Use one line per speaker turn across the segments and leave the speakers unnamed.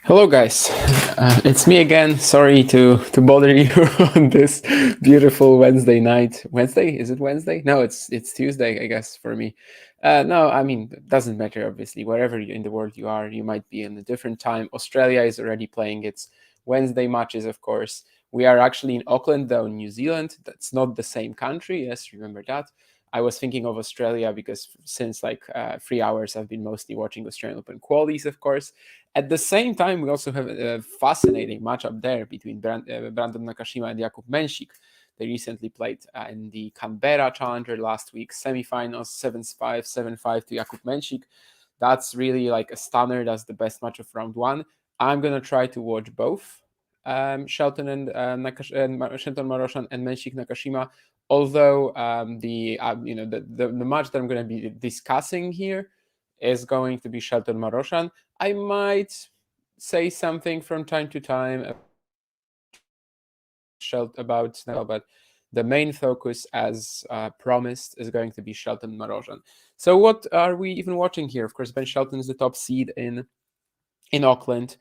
Hello, guys. It's me again. Sorry to bother you on this beautiful Wednesday night. Wednesday? Is it Wednesday? No, it's Tuesday, I guess, for me. No, I mean, it doesn't matter, obviously. Wherever in the world you are, you might be in a different time. Australia is already playing its Wednesday matches, of course. We are actually in Auckland, though, in New Zealand. That's not the same country. Yes, remember that. I was thinking of Australia because since 3 hours, I've been mostly watching Australian Open qualies, of course. At the same time, we also have a fascinating matchup there between Brandon Nakashima and Jakub Mensik. They recently played in the Canberra Challenger last week, semifinals, 7-5, 7-5 to Jakub Mensik. That's really like a stunner. That's the best match of round one. I'm going to try to watch both Shelton and Shelton Marozsán and Mensik Nakashima. Although the match that I'm going to be discussing here is going to be Shelton Marozsán. I might say something from time to time about now, but the main focus, as promised, is going to be Shelton Marozsán. So what are we even watching here? Of course, Ben Shelton is the top seed in Auckland,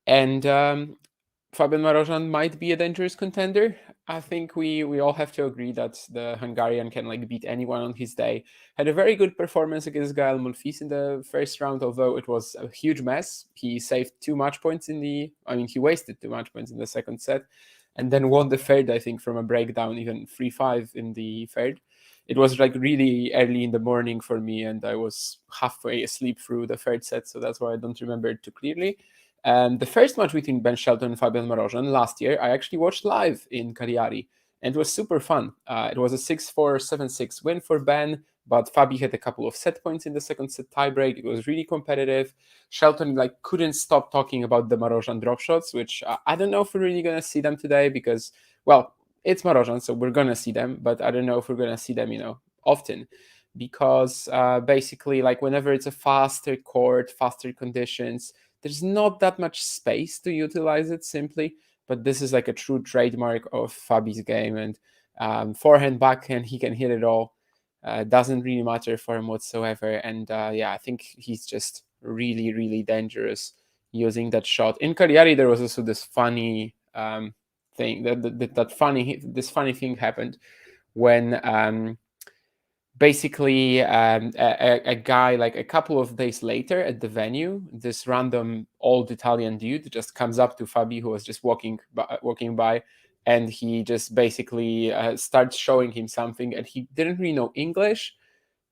and Fábián Marozsán might be a dangerous contender. I think we all have to agree that the Hungarian can beat anyone on his day. Had a very good performance against Gael Monfils in the first round, although it was a huge mess. He saved too much points he wasted too much points in the second set, and then won the third, I think, from a breakdown, even 3-5 in the third. It was really early in the morning for me, and I was halfway asleep through the third set, so that's why I don't remember it too clearly. The first match between Ben Shelton and Fábián Marozsán last year, I actually watched live in Cagliari, and it was super fun. It was a 6-4, 7-6 win for Ben, but Fabi had a couple of set points in the second set tiebreak. It was really competitive. Shelton couldn't stop talking about the Marozsán drop shots, which I don't know if we're really gonna see them today because, well, it's Marozsán, so we're gonna see them, but I don't know if we're gonna see them, often, because basically, whenever it's a faster court, faster conditions, there's not that much space to utilize it simply, but this is a true trademark of Fabi's game, and forehand, backhand, he can hit it all. Doesn't really matter for him whatsoever, and I think he's just really, really dangerous using that shot. In Cagliari, there was also this funny thing, this funny thing happened when basically a guy a couple of days later at the venue, this random old Italian dude just comes up to Fabi, who was just walking by, and he just basically starts showing him something, and he didn't really know English,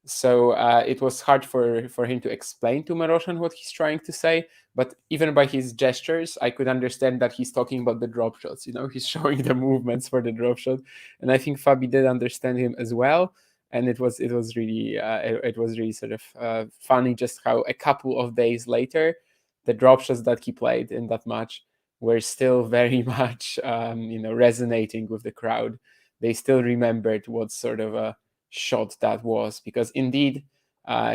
so it was hard for him to explain to Marozsán what he's trying to say. But even by his gestures, I could understand that he's talking about the drop shots. He's showing the movements for the drop shot, and I think Fabi did understand him as well. And it was really sort of funny just how a couple of days later, the drop shots that he played in that match were still very much resonating with the crowd. They still remembered what sort of a shot that was, because indeed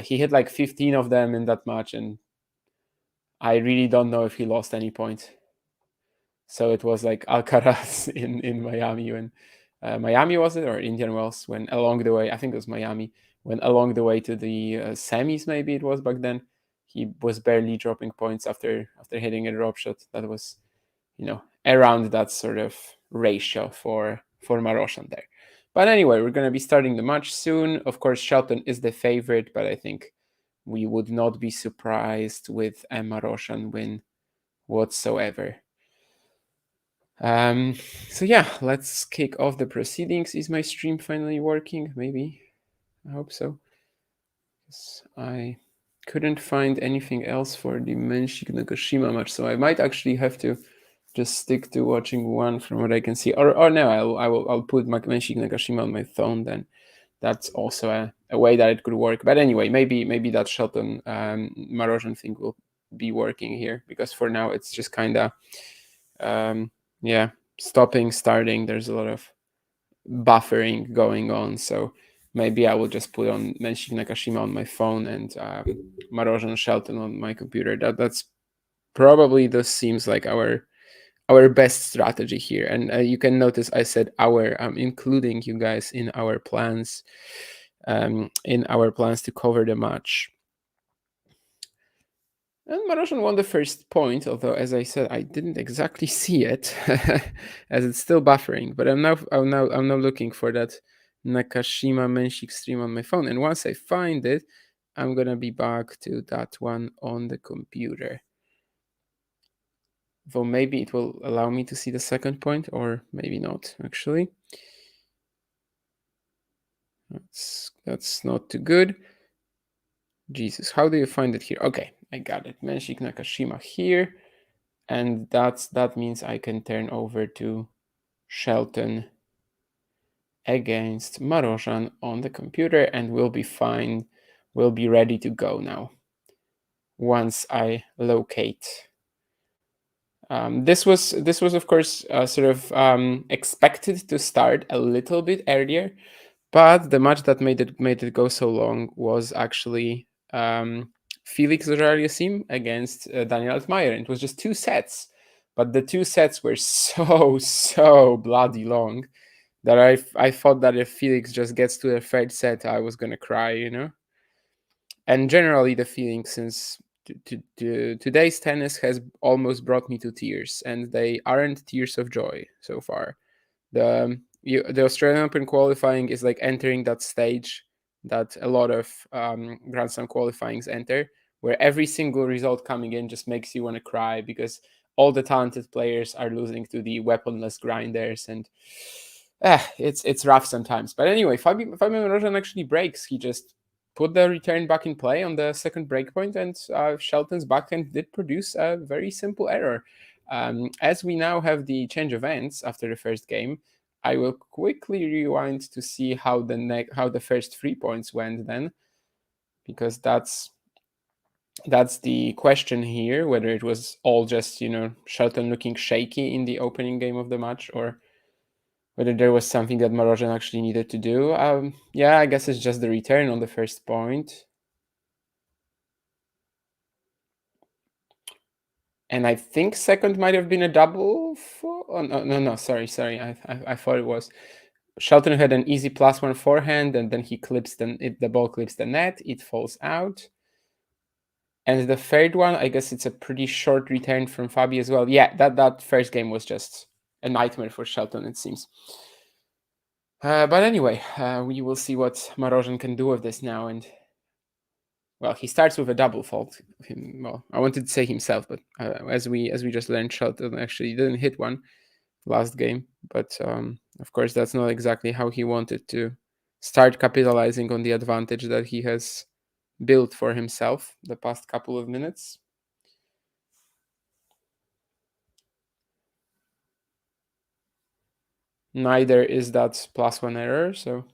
he hit 15 of them in that match, and I really don't know if he lost any points. So it was like Alcaraz in Miami, when Miami, was it, or Indian Wells, when along the way, I think it was Miami, when along the way to the semis, maybe it was back then, he was barely dropping points after hitting a drop shot that was around that sort of ratio for Marozsán there. But anyway, we're going to be starting the match soon. Of course, Shelton is the favorite, but I think we would not be surprised with a Marozsán win whatsoever. So yeah, let's kick off the proceedings. Is my stream finally working? Maybe. I hope so. I couldn't find anything else for the Mensik Nakashima match, so I might actually have to just stick to watching one from what I can see. Or no, I'll put Mensik Nakashima on my phone then. That's also a way that it could work. But anyway, maybe that Shelton Marozsán thing will be working here, because for now it's just kind of stopping, starting. There's a lot of buffering going on, so maybe I will just put on Mensik Nakashima on my phone and Marozsán Shelton on my computer. That's probably, this seems like our best strategy here. And you can notice I said I'm including you guys in our plans, to cover the match. And Marozsán won the first point, although, as I said, I didn't exactly see it, as it's still buffering. But I'm now looking for that Nakashima Menshik stream on my phone, and once I find it, I'm gonna be back to that one on the computer. Though maybe it will allow me to see the second point, or maybe not. Actually, that's not too good. Jesus, how do you find it here? Okay, I got it. Menshik Nakashima here. And that means I can turn over to Shelton against Marozsán on the computer, and we'll be fine. We'll be ready to go now once I locate. This was of course sort of expected to start a little bit earlier, but the match that made it go so long was actually Felix Auger-Aliassime against Daniel Altmaier. It was just 2 sets, but the 2 sets were so bloody long that I thought that if Felix just gets to the third set, I was gonna cry, you know. And generally, the feeling since today's tennis has almost brought me to tears, and they aren't tears of joy so far. The Australian Open qualifying is like entering that stage that a lot of Grand Slam qualifyings enter, where every single result coming in just makes you want to cry because all the talented players are losing to the weaponless grinders, and it's rough sometimes. But anyway, Fábián Marozsán actually breaks. He just put the return back in play on the second breakpoint, and Shelton's backhand did produce a very simple error. As we now have the change of ends after the first game, I will quickly rewind to see how the first 3 points went then, because that's the question here, whether it was all just, Shelton looking shaky in the opening game of the match, or whether there was something that Marozsán actually needed to do. Yeah, I guess it's just the return on the first point. And I think second might have been a double. Oh, no, sorry. I thought it was. Shelton had an easy +1 forehand, and then he clips the ball clips the net. It falls out. And the third one, I guess it's a pretty short return from Fabi as well. Yeah, that first game was just a nightmare for Shelton, it seems. But anyway, we will see what Marozsán can do with this now. And well, he starts with a double fault. Well, I wanted to say himself, but as we just learned, Shelton actually didn't hit one last game. But of course, that's not exactly how he wanted to start capitalizing on the advantage that he has built for himself the past couple of minutes. Neither is that +1 error, so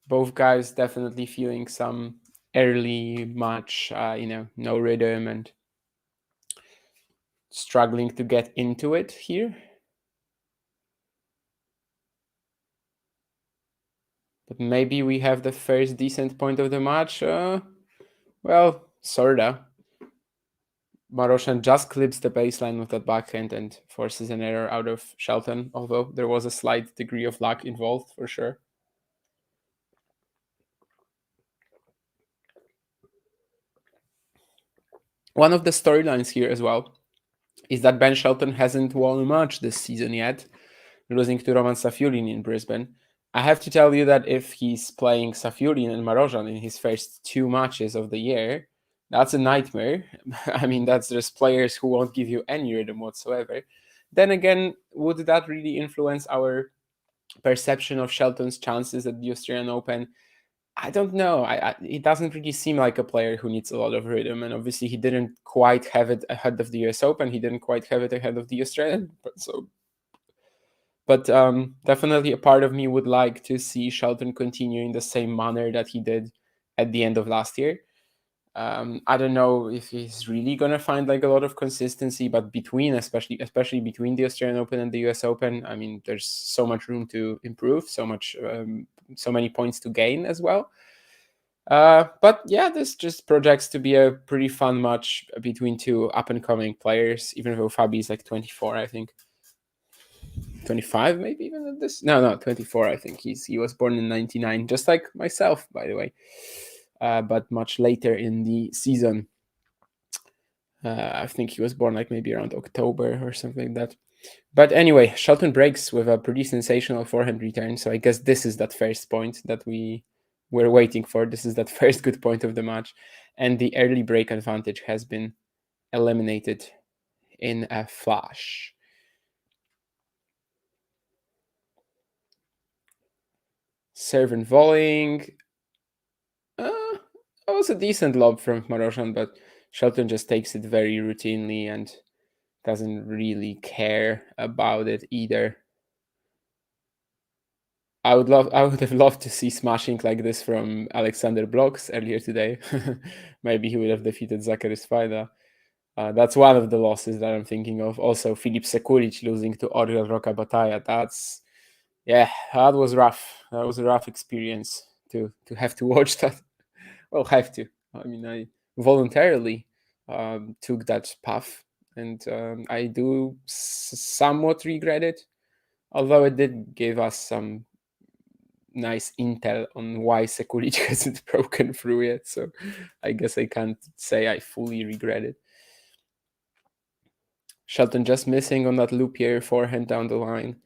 both guys definitely feeling some early match, no rhythm and struggling to get into it here. But maybe we have the first decent point of the match. Well, sorta. Marozsán just clips the baseline with that backhand and forces an error out of Shelton, although there was a slight degree of luck involved for sure. One of the storylines here as well is that Ben Shelton hasn't won a match this season yet, losing to Roman Safiullin in Brisbane. I have to tell you that if he's playing Safiullin and Marozsán in his first 2 matches of the year, that's a nightmare. I mean, that's just players who won't give you any rhythm whatsoever. Then again, would that really influence our perception of Shelton's chances at the Australian Open? I don't know. It doesn't really seem like a player who needs a lot of rhythm, and obviously he didn't quite have it ahead of the US Open. He didn't quite have it ahead of the Australian. But definitely a part of me would like to see Shelton continue in the same manner that he did at the end of last year. I don't know if he's really gonna find like a lot of consistency, but especially between the Australian Open and the US Open, I mean, there's so much room to improve, so many points to gain as well. But yeah, this just projects to be a pretty fun match between 2 up and coming players, even though Fabi is like 24, I think. 25 maybe even at this. No, 24. I think he was born in 99, just like myself, by the way, but much later in the season. I think he was born like maybe around October or something like that. But anyway, Shelton breaks with a pretty sensational forehand return. So I guess this is that first point that we were waiting for. This is that first good point of the match. And the early break advantage has been eliminated in a flash. Serve and volleying. That was a decent lob from Marozsán, but Shelton just takes it very routinely and doesn't really care about it either. I would have loved to see smashing like this from Alexander Bloks earlier today. Maybe he would have defeated Zachary Spida. That's one of the losses that I'm thinking of. Also, Filip Sekulic losing to Oriol Roca Batalla. That was rough. That was a rough experience to have to watch that. Well, have to. I mean, I voluntarily took that path, and I do somewhat regret it. Although it did give us some nice intel on why Sekulic hasn't broken through yet. So I guess I can't say I fully regret it. Shelton just missing on that loopier forehand down the line.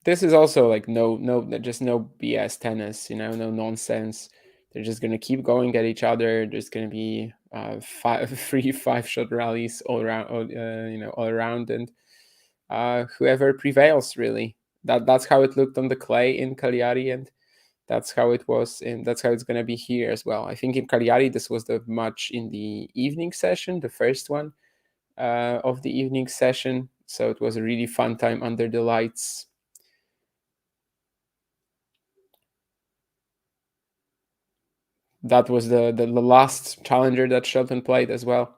This is also like just no BS tennis, no nonsense. They're just gonna keep going at each other. There's gonna be 5-shot rallies all around, all around, and whoever prevails really. That's how it looked on the clay in Cagliari, and that's how it was, and that's how it's gonna be here as well. I think in Cagliari this was the match in the evening session, the first one of the evening session. So it was a really fun time under the lights. That was the last challenger that Shelton played as well.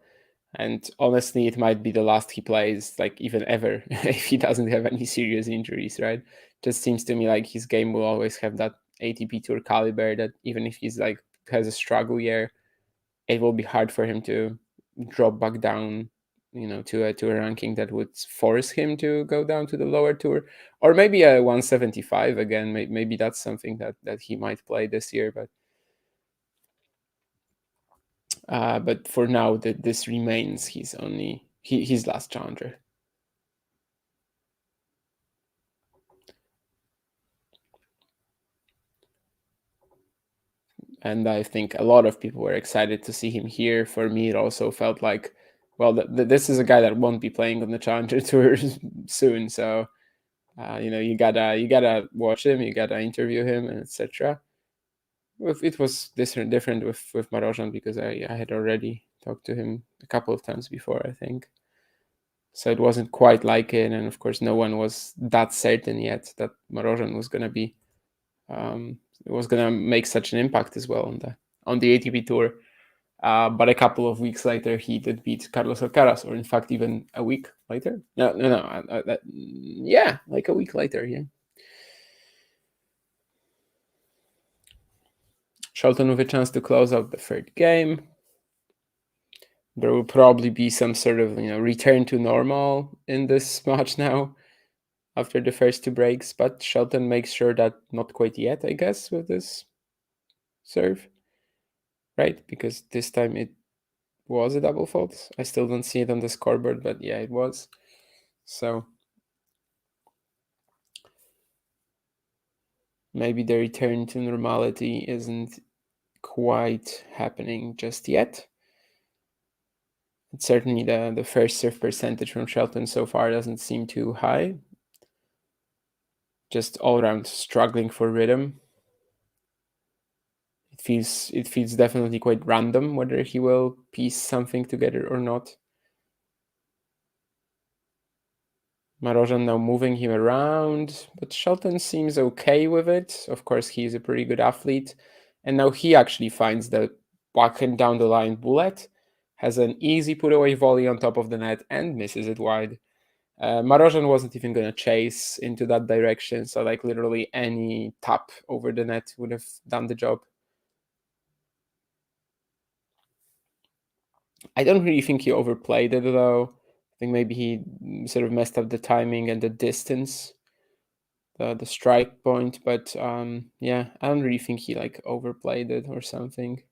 And honestly, it might be the last he plays, like even ever, if he doesn't have any serious injuries, right? Just seems to me like his game will always have that ATP Tour caliber that even if he's like has a struggle year, it will be hard for him to drop back down, to a ranking that would force him to go down to the lower tour, or maybe a 175 again. Maybe that's something that he might play this year, but for now, this remains his last challenger. And I think a lot of people were excited to see him here. For me, it also felt like, well, this is a guy that won't be playing on the Challenger Tour soon. So, you gotta watch him, you gotta interview him, and etc. It was different with Marozsán because I had already talked to him a couple of times before, I think. So it wasn't quite like it, and of course, no one was that certain yet that Marozsán was gonna be it was gonna make such an impact as well on the ATP tour. But a couple of weeks later, he did beat Carlos Alcaraz, or in fact, even a week later. No, yeah, like a week later, yeah. Shelton with a chance to close out the third game. There will probably be some sort of return to normal in this match now after the first two breaks, but Shelton makes sure that not quite yet, I guess, with this serve, right? Because this time it was a double fault. I still don't see it on the scoreboard, but yeah, it was. So maybe the return to normality isn't quite happening just yet. Certainly the first serve percentage from Shelton so far doesn't seem too high. Just all around struggling for rhythm. It feels definitely quite random whether he will piece something together or not. Marozsán now moving him around, but Shelton seems okay with it. Of course, he's a pretty good athlete. And now he actually finds the backhand down the line bullet, has an easy put away volley on top of the net and misses it wide. Marozsán wasn't even going to chase into that direction, so like literally any tap over the net would have done the job. I don't really think he overplayed it though. I think maybe he sort of messed up the timing and the distance, the strike point, but yeah, I don't really think he like overplayed it or something.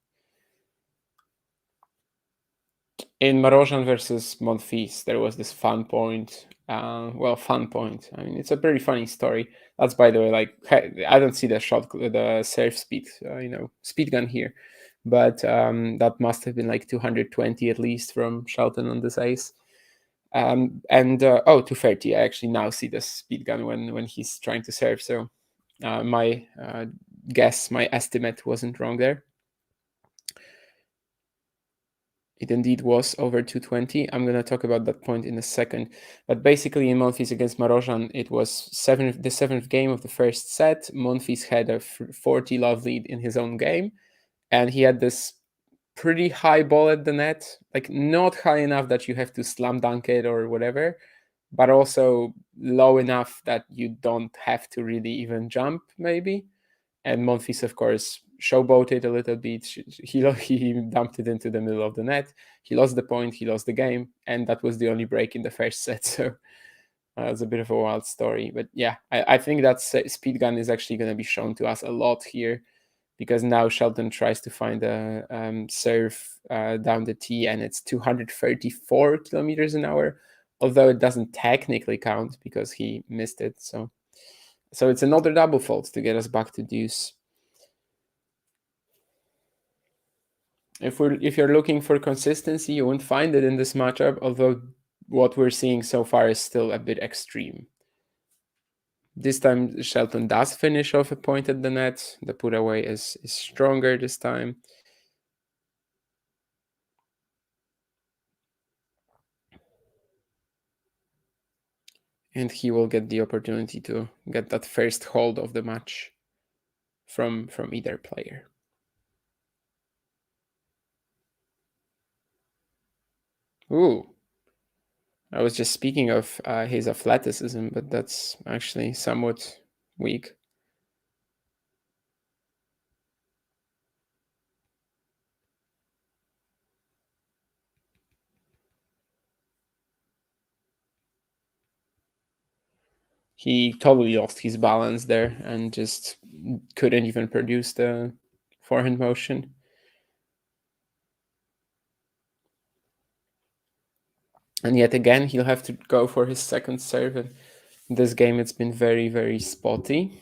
in Marozsán versus Monfils, there was this fun point. Fun point. I mean, it's a pretty funny story. That's, by the way, like, I don't see the the serve speed, speed gun here, but that must have been like 220 at least from Shelton on this ace. 230. I actually now see the speed gun when he's trying to serve. So my my estimate wasn't wrong there. It indeed was over 220. I'm going to talk about that point in a second. But basically, in Monfils against Marozsán, it was the seventh game of the first set. Monfils had a 40 love lead in his own game, and he had this pretty high ball at the net, like not high enough that you have to slam dunk it or whatever, but also low enough that you don't have to really even jump, maybe. And Monfils, of course, showboated a little bit. He dumped it into the middle of the net. He lost the point. He lost the game, and that was the only break in the first set. So it's a bit of a wild story. But yeah, I think that speed gun is actually going to be shown to us a lot here, because now Shelton tries to find a serve down the tee, and it's 234 kilometers an hour, although it doesn't technically count because he missed it. So it's another double fault to get us back to deuce. If you're looking for consistency, you won't find it in this matchup, although what we're seeing so far is still a bit extreme. This time Shelton does finish off a point at the net. The put away is stronger this time. And he will get the opportunity to get that first hold of the match from either player. Ooh. I was just speaking of his athleticism, but that's actually somewhat weak. He totally lost his balance there and just couldn't even produce the forehand motion. And yet again, he'll have to go for his second serve. And in this game, it's been very, very spotty.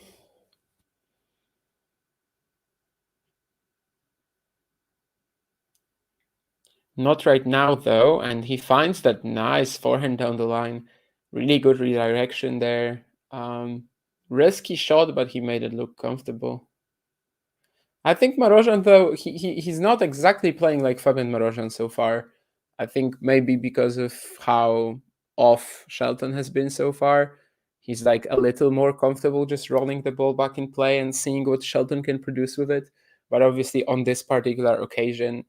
Not right now, though. And he finds that nice forehand down the line. Really good redirection there. Risky shot, but he made it look comfortable. I think Marozsán, though, he's not exactly playing like Fábián Marozsán so far. I think maybe because of how off Shelton has been so far, he's like a little more comfortable just rolling the ball back in play and seeing what Shelton can produce with it. But obviously on this particular occasion,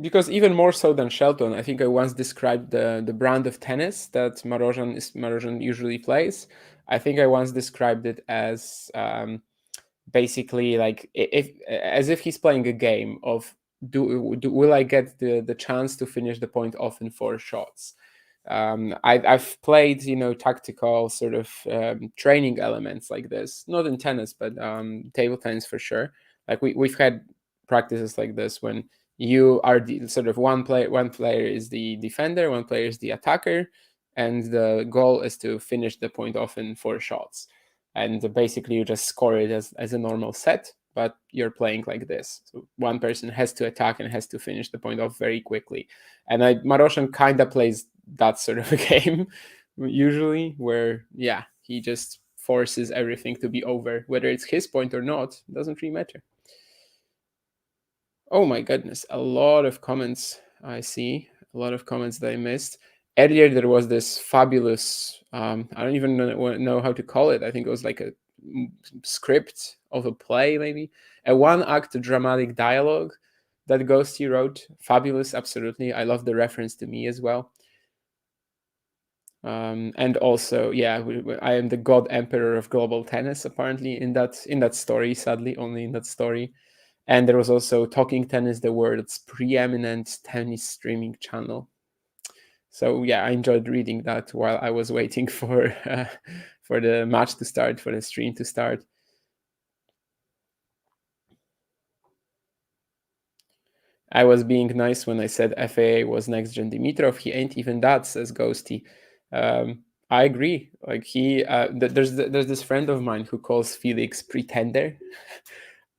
because even more so than Shelton, I think I once described the brand of tennis that Marozsán usually plays. I think I once described it as basically like as if he's playing a game of will I get the chance to finish the point off in 4 shots. I've played tactical sort of training elements like this, not in tennis but table tennis for sure. Like we've had practices like this when you are the sort of one player is the defender, one player is the attacker, and the goal is to finish the point off in 4 shots. And basically you just score it as a normal set, but you're playing like this. So one person has to attack and has to finish the point off very quickly. And Marozsán kind of plays that sort of a game usually, where he just forces everything to be over, whether it's his point or not, doesn't really matter. Oh my goodness, a lot of comments I see, a lot of comments that I missed. Earlier there was this fabulous, I don't even know how to call it. I think it was like a script of a play, maybe. A one-act dramatic dialogue that Ghosty wrote. Fabulous, absolutely. I love the reference to me as well. And also, I am the god emperor of global tennis, apparently, in that story, sadly, only in that story. And there was also Talking Tennis, the world's preeminent tennis streaming channel. So I enjoyed reading that while I was waiting for the match to start, for the stream to start. I was being nice when I said FAA was next gen Dimitrov. He ain't even that, says Ghosty. I agree. Like there's this friend of mine who calls Felix pretender,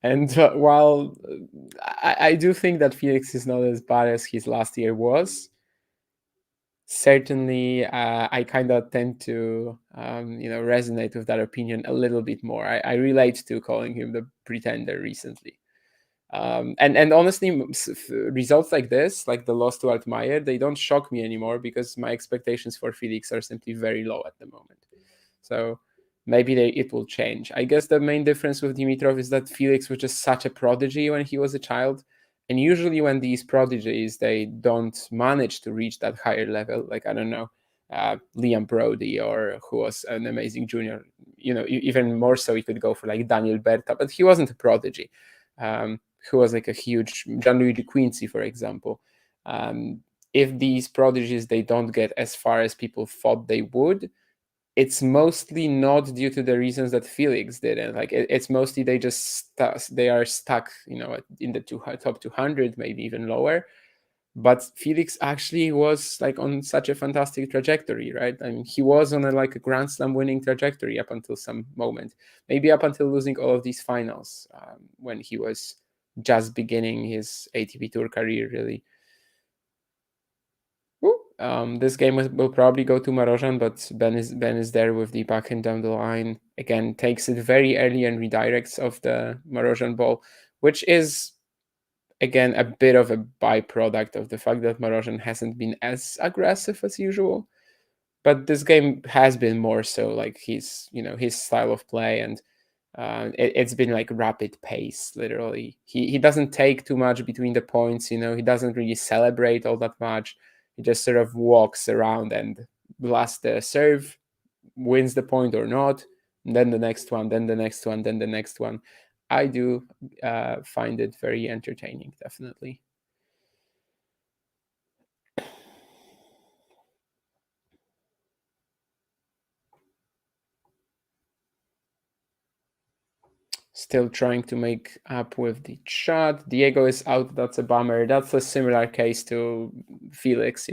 and while I do think that Felix is not as bad as his last year was, certainly I kind of tend to resonate with that opinion a little bit more. I relate to calling him the pretender recently. And honestly, results like this, like the loss to Altmaier, they don't shock me anymore because my expectations for Felix are simply very low at the moment. So maybe it will change. I guess the main difference with Dimitrov is that Felix was just such a prodigy when he was a child. And usually when these prodigies, they don't manage to reach that higher level, like, I don't know, Liam Brody, or who was an amazing junior, even more so you could go for like Daniel Berta, but he wasn't a prodigy. Who was like a huge Gianluigi Quincy, for example. If these prodigies, they don't get as far as people thought they would, it's mostly not due to the reasons that Felix didn't. Like it's mostly they are stuck, in the top 200, maybe even lower. But Felix actually was like on such a fantastic trajectory, right? I mean, he was on a Grand Slam winning trajectory up until some moment, maybe up until losing all of these finals, when he was just beginning his ATP Tour career, really. This game will probably go to Marozsán, but Ben is there with the backhand down the line. Again, takes it very early and redirects off the Marozsán ball, which is, again, a bit of a byproduct of the fact that Marozsán hasn't been as aggressive as usual. But this game has been more so like his style of play, and it's been like rapid pace, literally. He doesn't take too much between the points, he doesn't really celebrate all that much. He just sort of walks around and blasts the serve, wins the point or not, and then the next one, then the next one, then the next one. I do find it very entertaining, definitely. Still trying to make up with the chat. Diego is out. That's a bummer. That's a similar case to Felix,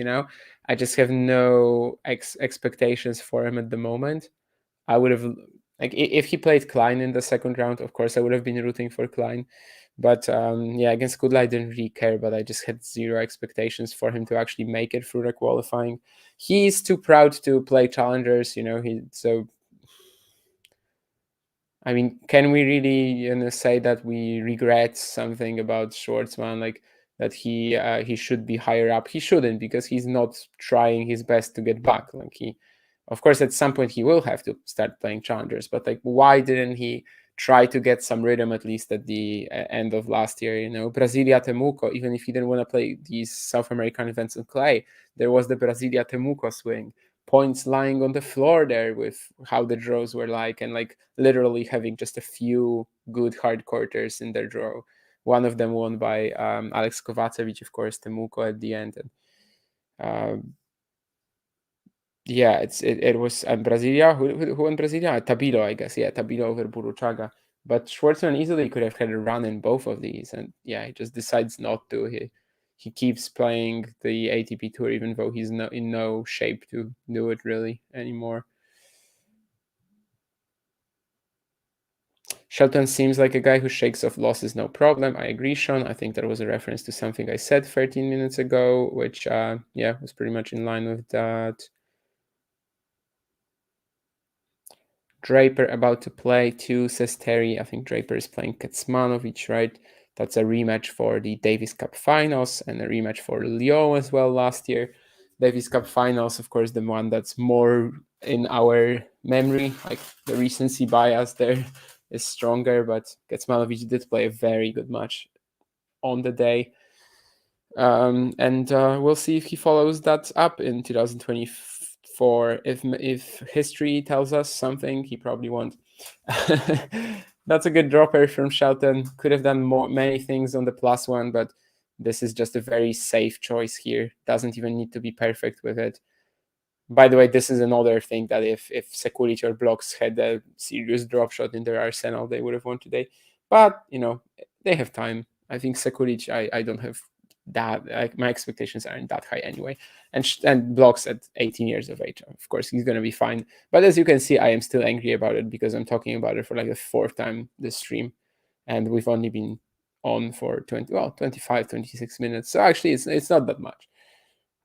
I just have no expectations for him at the moment. I would have, like, if he played Klein in the second round, of course, I would have been rooting for Klein. But against Kudla, I didn't really care, but I just had zero expectations for him to actually make it through the qualifying. He's too proud to play challengers, I mean, can we really say that we regret something about Schwartzman, like that he should be higher up? He shouldn't, because he's not trying his best to get back. Like of course, at some point he will have to start playing challengers, but like, why didn't he try to get some rhythm at least at the end of last year? Brasilia Temuco, even if he didn't want to play these South American events on clay, there was the Brasilia Temuco swing. Points lying on the floor there with how the draws were like, and like literally having just a few good hard quarters in their draw. One of them won by Alex Kovacevic, of course, Temuco at the end. And it was Brasilia. Who won Brasilia? Tabilo, I guess. Yeah, Tabilo over Buruchaga. But Schwartzman easily could have had a run in both of these, and he just decides not to. He keeps playing the ATP Tour, even though he's in no shape to do it really anymore. Shelton seems like a guy who shakes off losses no problem. I agree, Sean. I think that was a reference to something I said 13 minutes ago, which was pretty much in line with that. Draper about to play too, says Terry. I think Draper is playing Kecmanovic, right? That's a rematch for the Davis Cup finals and a rematch for Lyon as well last year. Davis Cup finals, of course, the one that's more in our memory. Like the recency bias there is stronger, but Kecmanovic did play a very good match on the day. And we'll see if he follows that up in 2024. If history tells us something, he probably won't. That's a good dropper from Shelton. Could have done many things on the +1, but this is just a very safe choice here. Doesn't even need to be perfect with it. By the way, this is another thing that if Sekulic or Blocks had a serious drop shot in their arsenal, they would have won today. But, they have time. I think Sekulic, I don't have that, like, my expectations aren't that high anyway. And blocks at 18 years of age, of course he's gonna be fine. But as you can see, I am still angry about it because I'm talking about it for like the fourth time this stream, and we've only been on for 25, 26 minutes. So actually, it's not that much.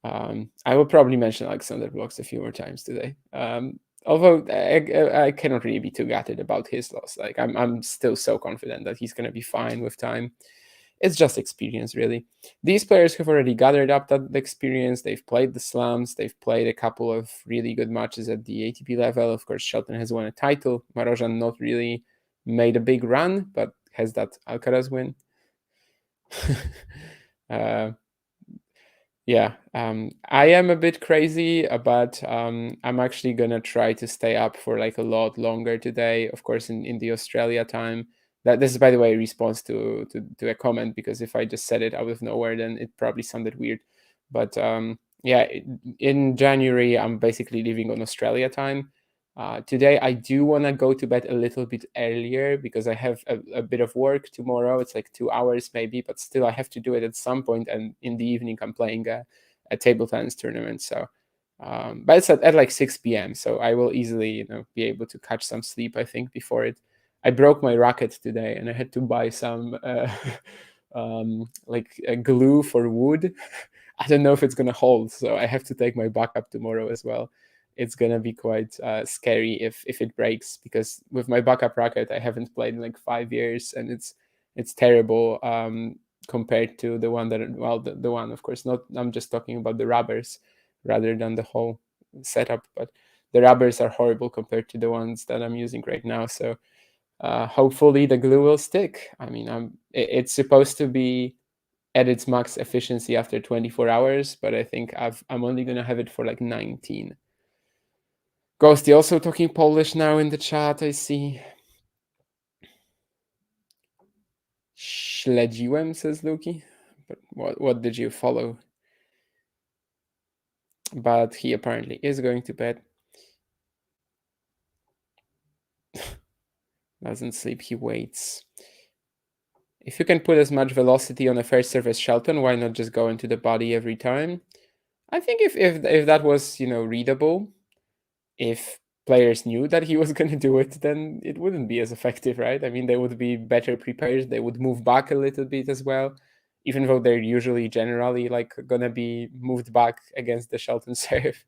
I will probably mention Alexander Blocks a few more times today. Although I cannot really be too gutted about his loss. Like, I'm still so confident that he's going to be fine with time. It's just experience, really. These players have already gathered up that experience. They've played the slams. They've played a couple of really good matches at the ATP level. Of course, Shelton has won a title. Marozsán not really made a big run, but has that Alcaraz win. Yeah, I am a bit crazy, but I'm actually gonna try to stay up for like a lot longer today. Of course, in the Australia time. This is, by the way, a response to a comment, because if I just said it out of nowhere, then it probably sounded weird. But yeah, in January, I'm basically living on Australia time. Today, I do want to go to bed a little bit earlier because I have a bit of work tomorrow. It's like 2 hours maybe, but still I have to do it at some point. And in the evening, I'm playing a table tennis tournament. So, but it's at like 6 p.m. So I will easily, be able to catch some sleep, I think, before it. I broke my racket today and I had to buy some like a glue for wood. I don't know if it's going to hold. So I have to take my backup tomorrow as well. It's gonna be quite scary if it breaks, because with my backup racket I haven't played in like 5 years, and it's terrible compared to the one that, well, the one, of course, not, I'm just talking about the rubbers rather than the whole setup, but the rubbers are horrible compared to the ones that I'm using right now. So hopefully the glue will stick. I mean, it's supposed to be at its max efficiency after 24 hours, but I think I'm only gonna have it for like 19. Ghosty also talking Polish now in the chat, I see. Śledziłem, says Luki. But what did you follow? But he apparently is going to bed. Doesn't sleep, he waits. If you can put as much velocity on a first serve as Shelton, why not just go into the body every time? I think if that was, readable, if players knew that he was going to do it, then it wouldn't be as effective, right? I mean, they would be better prepared. They would move back a little bit as well, even though they're usually generally like going to be moved back against the Shelton serve.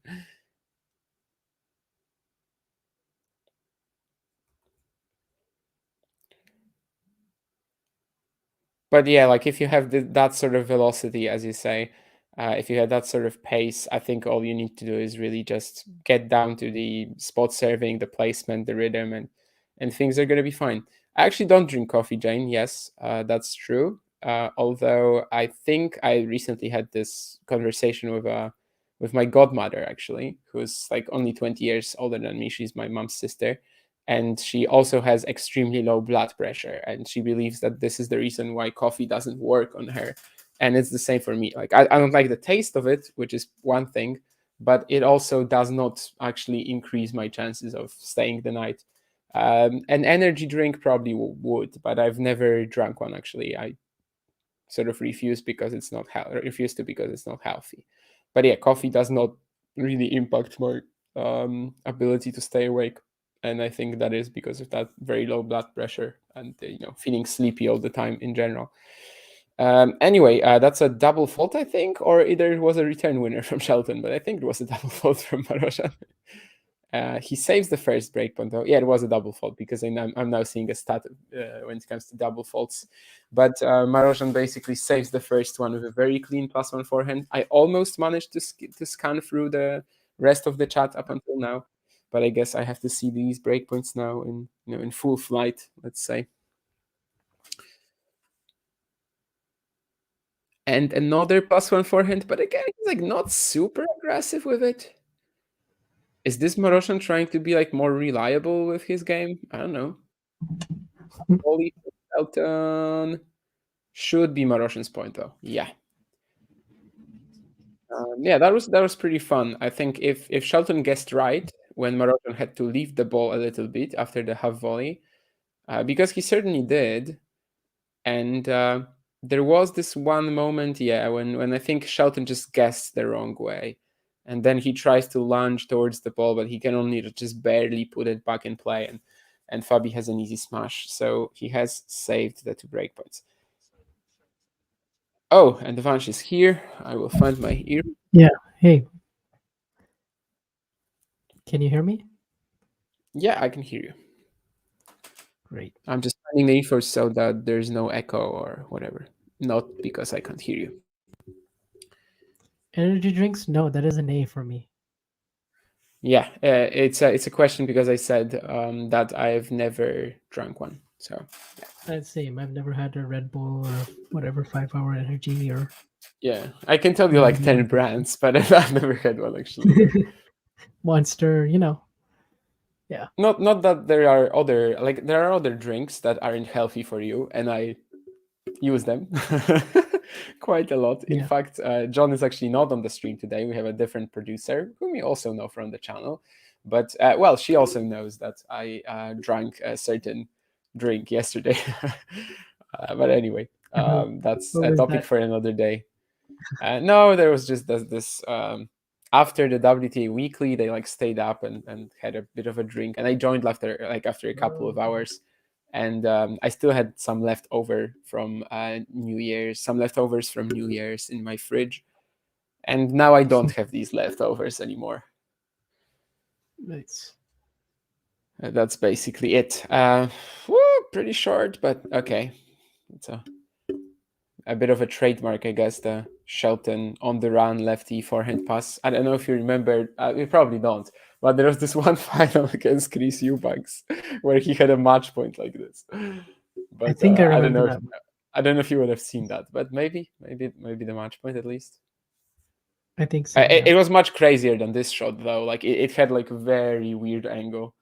But yeah, like if you have that sort of velocity, as you say, if you have that sort of pace, I think all you need to do is really just get down to the spot serving, the placement, the rhythm, and things are going to be fine. I actually don't drink coffee, Jane. Yes, that's true. Although I think I recently had this conversation with my godmother, actually, who's like only 20 years older than me. She's my mom's sister, and she also has extremely low blood pressure, and she believes that this is the reason why coffee doesn't work on her. And it's the same for me. Like, I don't like the taste of it, which is one thing, but it also does not actually increase my chances of staying the night. An energy drink probably would, but I've never drank one, actually. I sort of refuse because it's not refused to because it's not healthy. But yeah, coffee does not really impact my ability to stay awake, and I think that is because of that very low blood pressure and feeling sleepy all the time in general. Anyway, that's a double fault, I think, or either it was a return winner from Shelton, but I think it was a double fault from Marozsán. He saves the first breakpoint, though. Yeah, it was a double fault, because I'm now seeing a stat when it comes to double faults. But Marozsán basically saves the first one with a very clean +1 forehand. I almost managed to scan through the rest of the chat up until now, but I guess I have to see these breakpoints now in full flight, let's say. And another +1 forehand, but again, he's like not super aggressive with it. Is this Marozsán trying to be like more reliable with his game? I don't know. Holy Shelton should be Marozsán's point, though. Yeah. Yeah, that was pretty fun. I think if Shelton guessed right when Marozsán had to leave the ball a little bit after the half volley, because he certainly did, and there was this one moment, when I think Shelton just guessed the wrong way. And then he tries to lunge towards the ball, but he can only just barely put it back in play. And Fabi has an easy smash. So he has saved the 2 breakpoints. Oh, and the Vanch is here. I will find my ear.
Yeah. Hey. Can you hear me?
Yeah, I can hear you.
Great.
I'm just finding the info so that there's no echo or whatever. Not because I can't hear you.
Energy drinks? No, that is an A for me.
Yeah, it's a question because I said that I've never drunk one. So
Same. I've never had a Red Bull or whatever 5-hour energy or.
yeah, I can tell you like 10 brands, but I've never had one actually.
Monster, Yeah.
Not that there are other drinks that aren't healthy for you, and I use them quite a lot. In
Yeah.
fact, John is actually not on the stream today. We have a different producer whom you also know from the channel. But, well, she also knows that I drank a certain drink yesterday. But anyway, that's
What
a
was
topic
that?
for another day. No, there was just this after the WTA weekly, they like stayed up and had a bit of a drink. And I joined after a couple of hours. And I still had some leftover from New Year's, some leftovers from New Year's in my fridge. And now I don't have these leftovers anymore.
Nice.
That's basically it. Pretty short, but okay. It's a bit of a trademark, I guess, the Shelton on the run lefty forehand pass. I don't know if you remember, you probably don't, but there was this one final against Chris Eubanks where he had a match point like this. But
I think I
I don't
remember
know.
that.
I don't know if you would have seen that, but maybe the match point at least.
I think so.
It was much crazier than this shot though. Like it had like a very weird angle,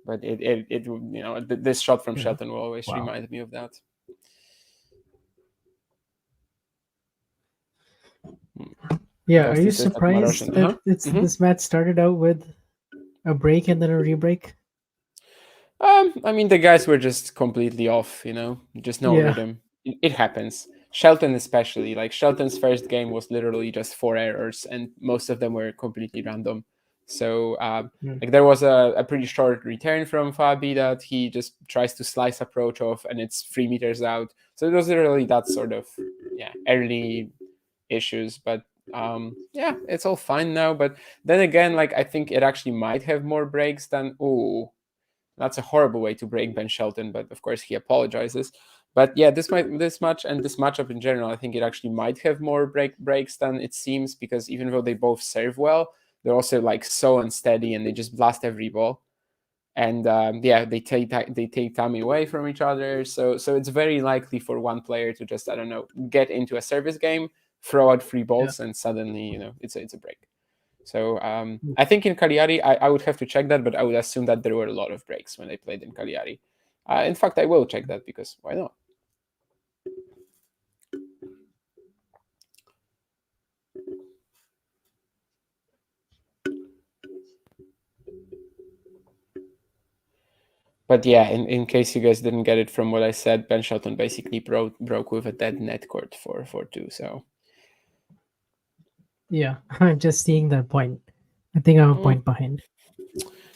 but this shot from Shelton will always remind me of that.
Yeah, are you surprised that this match started out with a break and then a re-break?
I mean, the guys were just completely off, just no rhythm. It happens. Shelton especially, like Shelton's first game was literally just 4 errors, and most of them were completely random. So, like there was a pretty short return from Fabi that he just tries to slice approach off, and it's 3 meters out. So it was literally that sort of early issues, but it's all fine now. But then again, like I think it actually might have more breaks than that's a horrible way to break Ben Shelton, but of course he apologizes. But yeah, this match and this matchup in general, I think it actually might have more breaks than it seems, because even though they both serve well, they're also like so unsteady and they just blast every ball. And they take time away from each other. So it's very likely for one player to just, I don't know, get into a service game, throw out 3 balls, and suddenly it's a break. So I think in Cagliari, I would have to check that, but I would assume that there were a lot of breaks when I played in Cagliari. In fact, I will check that because why not? But yeah, in case you guys didn't get it from what I said, Ben Shelton basically broke with a dead net court for 2. So
yeah, I'm just seeing that point. I think I'm a point behind.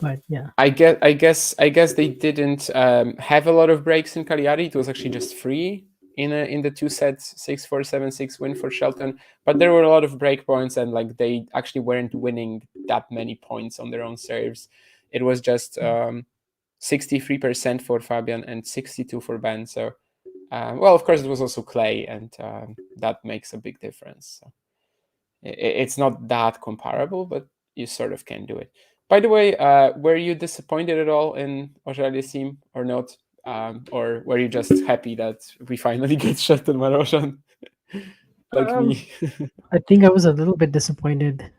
But yeah,
I guess they didn't have a lot of breaks in Cagliari. It was actually just 3 in the 2 sets, 6-4, 7-6 win for Shelton. But there were a lot of break points, and like they actually weren't winning that many points on their own serves. It was just 63% for Fábián and 62% for Ben. So, well, of course, it was also clay, and that makes a big difference. So it's not that comparable, but you sort of can do it. By the way, were you disappointed at all in Australia's team or not? Or were you just happy that we finally get Shelton Marozsán? Like me.
I think I was a little bit disappointed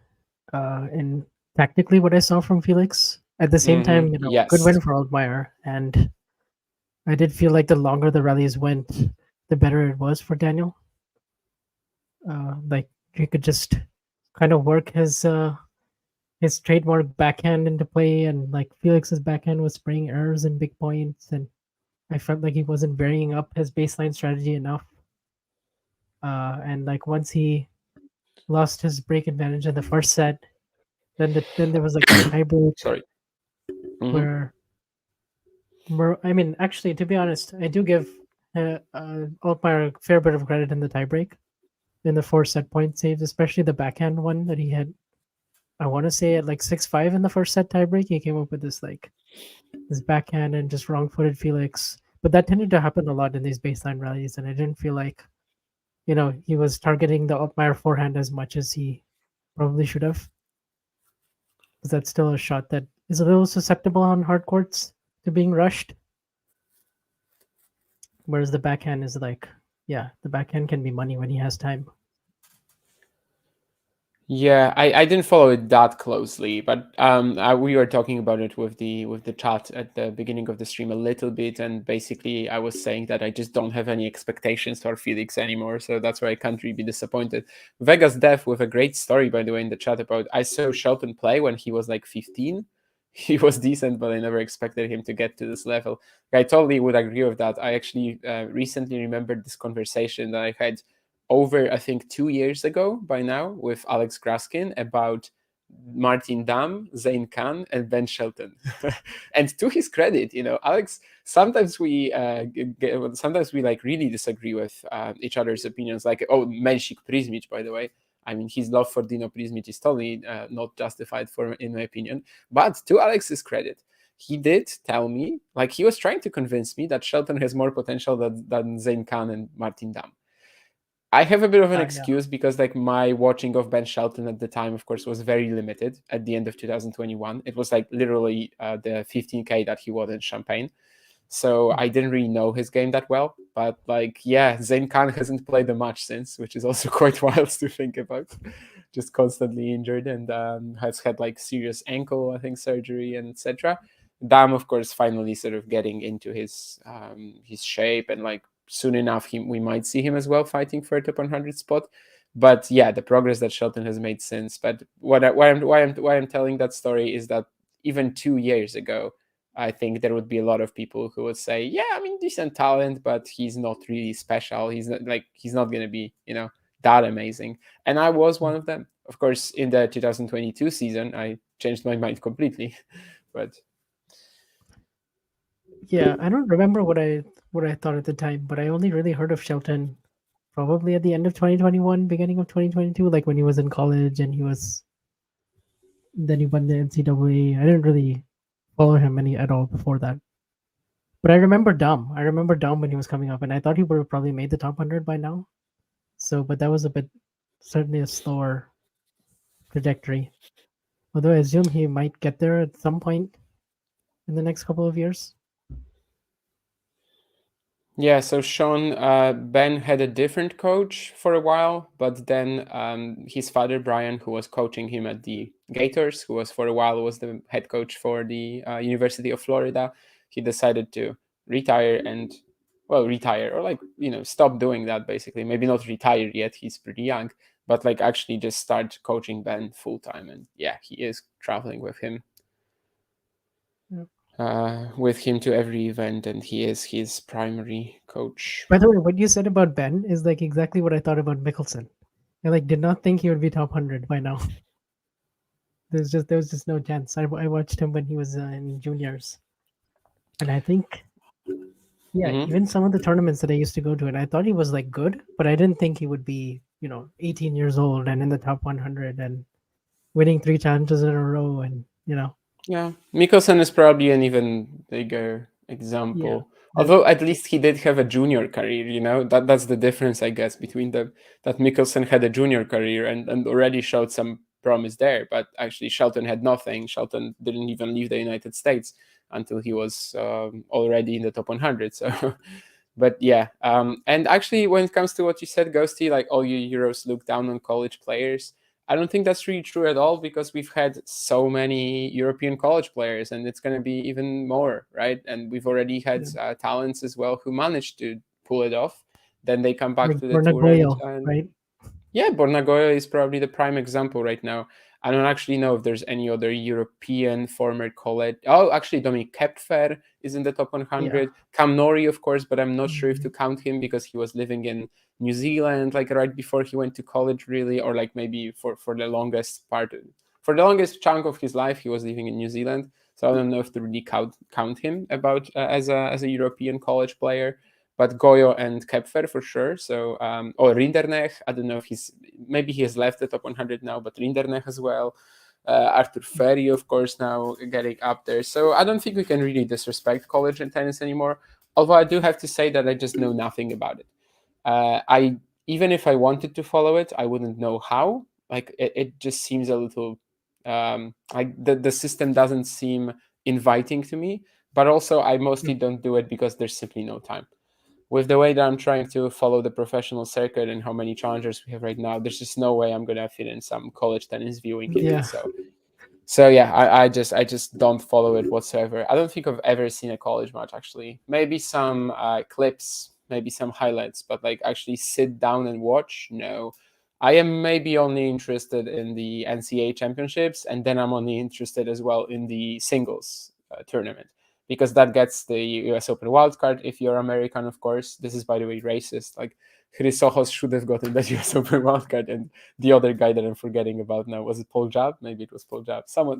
in technically what I saw from Felix. At the same time, good win for Altmaier, and I did feel like the longer the rallies went, the better it was for Daniel. Like he could just kind of work his trademark backhand into play, and like Felix's backhand was spraying errors and big points, and I felt like he wasn't varying up his baseline strategy enough. And like once he lost his break advantage in the first set, then there was like a tiebreak.
Sorry.
Where I mean, actually, to be honest, I do give Altmaier a fair bit of credit in the tiebreak, in the 4 set point saves, especially the backhand one that he had. I want to say at like 6-5 in the first set tiebreak, he came up with this backhand and just wrong-footed Felix. But that tended to happen a lot in these baseline rallies, and I didn't feel like, he was targeting the Altmaier forehand as much as he probably should have. Because that's still a shot that is a little susceptible on hard courts to being rushed. Whereas the backhand is the backhand can be money when he has time.
Yeah, I didn't follow it that closely, but we were talking about it with the chat at the beginning of the stream a little bit, and basically I was saying that I just don't have any expectations for Felix anymore, so that's why I can't really be disappointed. Vegas Dev with a great story, by the way, in the chat about I saw Shelton play when he was like 15. He was decent, but I never expected him to get to this level. I totally would agree with that. I actually recently remembered this conversation that I had over, I think, 2 years ago by now with Alex Graskin about Martin Dam, Zain Khan, and Ben Shelton. And to his credit, Alex, sometimes we like really disagree with each other's opinions. Like, Menšik Prizmic, by the way. I mean, his love for Dino Prizmic is totally not justified, in my opinion. But to Alex's credit, he did tell me, like, he was trying to convince me that Shelton has more potential than Zain Khan and Martin Dam. I have a bit of an excuse because like my watching of Ben Shelton at the time, of course, was very limited at the end of 2021. It was like literally the 15K that he won in Champagne. So I didn't really know his game that well. But like, yeah, Zain Khan hasn't played a match since, which is also quite wild to think about. Just constantly injured and has had like serious ankle, I think, surgery and etc. Dam, of course, finally sort of getting into his shape, and like soon enough we might see him as well fighting for a top 100 spot. But yeah, the progress that Shelton has made since. But why I'm telling that story is that even 2 years ago, I think there would be a lot of people who would say, yeah, I mean, decent talent, but he's not really special. He's not going to be, that amazing. And I was one of them. Of course, in the 2022 season, I changed my mind completely. But
yeah, I don't remember what I thought at the time, but I only really heard of Shelton probably at the end of 2021, beginning of 2022, like when he was in college and then he won the NCAA. I didn't really follow him at all before that. But I remember Dom. When he was coming up, and I thought he would have probably made the top 100 by now. So, but that was certainly a slower trajectory. Although I assume he might get there at some point in the next couple of years.
Yeah, so Sean, Ben had a different coach for a while, but then his father, Brian, who was coaching him at the Gators, who was for a while was the head coach for the University of Florida, he decided to retire or stop doing that, basically. Maybe not retire yet, he's pretty young, but like actually just start coaching Ben full time. And yeah, he is traveling with him. With him to every event, and he is his primary coach.
By the way, what you said about Ben is like exactly what I thought about Mickelson. I did not think he would be top 100 by now. There was just no chance. I watched him when he was in juniors, and I think, even some of the tournaments that I used to go to, and I thought he was like good, but I didn't think he would be 18 years old and in the top 100 and winning 3 challenges in a row, and
Yeah, Mickelson is probably an even bigger example. Although at least he did have a junior career, that's the difference, I guess, between them. That Mickelson had a junior career and already showed some promise there, but actually Shelton had nothing. Shelton didn't even leave the United States until he was already in the top 100. So, but yeah, and actually, when it comes to what you said, Ghosty, like all you Euros look down on college players. I don't think that's really true at all, because we've had so many European college players, and it's going to be even more, right? And we've already had talents as well who managed to pull it off. Then they come back to the tour.
Right?
Yeah, Borna Goyo is probably the prime example right now. I don't actually know if there's any other European former college. Oh, actually, Dominic Kepfer is in the top 100. Cam Norrie, of course, but I'm not sure if to count him because he was living in New Zealand, like right before he went to college, really, or like maybe for the longest part, for the longest chunk of his life, he was living in New Zealand. So I don't know if to really count him about as a European college player. But Goyo and Kepfer for sure. So, or Rinderknech, I don't know if maybe he has left the top 100 now, but Rinderknech as well. Arthur Ferry, of course, now getting up there. So I don't think we can really disrespect college and tennis anymore. Although I do have to say that I just know nothing about it. Even if I wanted to follow it, I wouldn't know how. Like it just seems a little like the system doesn't seem inviting to me. But also, I mostly don't do it because there's simply no time. With the way that I'm trying to follow the professional circuit and how many challengers we have right now, there's just no way I'm gonna fit in some college tennis viewing in it. So yeah, I just don't follow it whatsoever. I don't think I've ever seen a college match actually. Maybe some clips, maybe some highlights, but like actually sit down and watch, no. I am maybe only interested in the NCAA championships, and then I'm only interested as well in the singles tournament, because that gets the US Open wildcard if you're American, of course. This is, by the way, racist. Like, Chrysochos should have gotten that US Open wildcard, and the other guy that I'm forgetting about now, was it Paul Jab? Maybe it was Paul Jab. Someone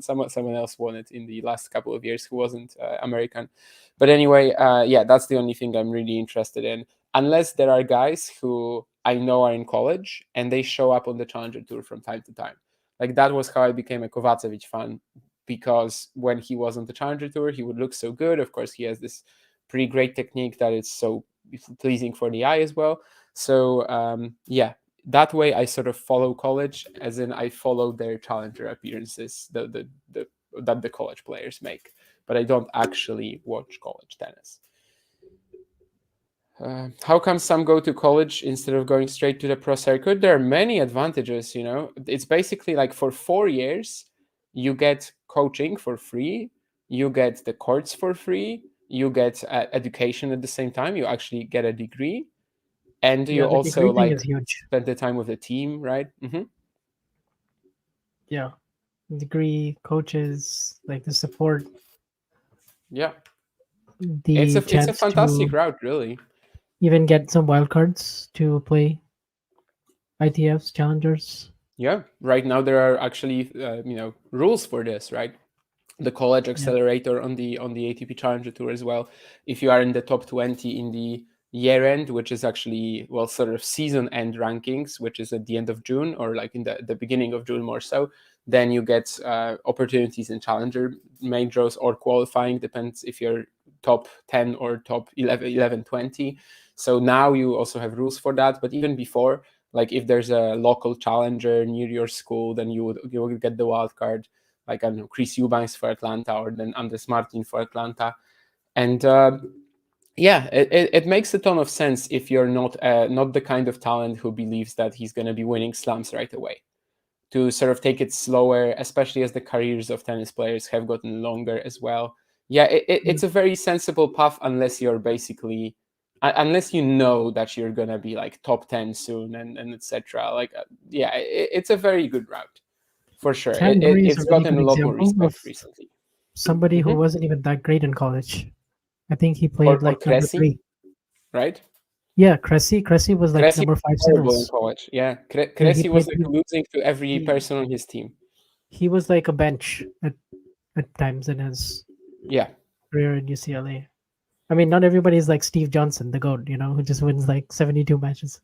else won it in the last couple of years who wasn't American. But anyway, yeah, that's the only thing I'm really interested in. Unless there are guys who I know are in college and they show up on the Challenger Tour from time to time. Like, that was how I became a Kovacevic fan, because when he was on the Challenger Tour, he would look so good. Of course, he has this pretty great technique that is so pleasing for the eye as well. So yeah, that way I sort of follow college, as in I follow their Challenger appearances that the college players make, but I don't actually watch college tennis. How come some go to college instead of going straight to the pro circuit? There are many advantages, you know. It's basically like for 4 years, you get coaching for free, you get the courts for free, you get education at the same time, you actually get a degree, and you also like spend the time with the team, right? Mm-hmm.
Yeah, degree, coaches, like the support.
Yeah, it's a fantastic route, really.
Even get some wildcards to play ITFs, challengers.
Yeah, right now there are actually rules for this, right? The college accelerator on the ATP Challenger Tour as well. If you are in the top 20 in the year end, which is actually, well, sort of season end rankings, which is at the end of June, or like in the beginning of June more so, then you get opportunities in Challenger main draws or qualifying, depends if you're top 10 or top 11, 20. So now you also have rules for that. But even before, like if there's a local challenger near your school, then you would get the wild card. Like, I don't know, Chris Eubanks for Atlanta, or then Andres Martin for Atlanta. And yeah, it makes a ton of sense if you're not the kind of talent who believes that he's going to be winning slams right away, to sort of take it slower, especially as the careers of tennis players have gotten longer as well. Yeah, it's a very sensible path, unless you're basically, unless you know that you're going to be like top 10 soon and etc. Like, yeah, it's a very good route. For sure. It's gotten a lot more respect recently.
Somebody who wasn't even that great in college. I think he played like number 3.
Right?
Yeah, Cressy was like number 5 singles
in college. Yeah, Cressy was like losing to every person on his team.
He was like a bench at times in his career in UCLA. I mean, not everybody is like Steve Johnson, the GOAT, who just wins like 72 matches.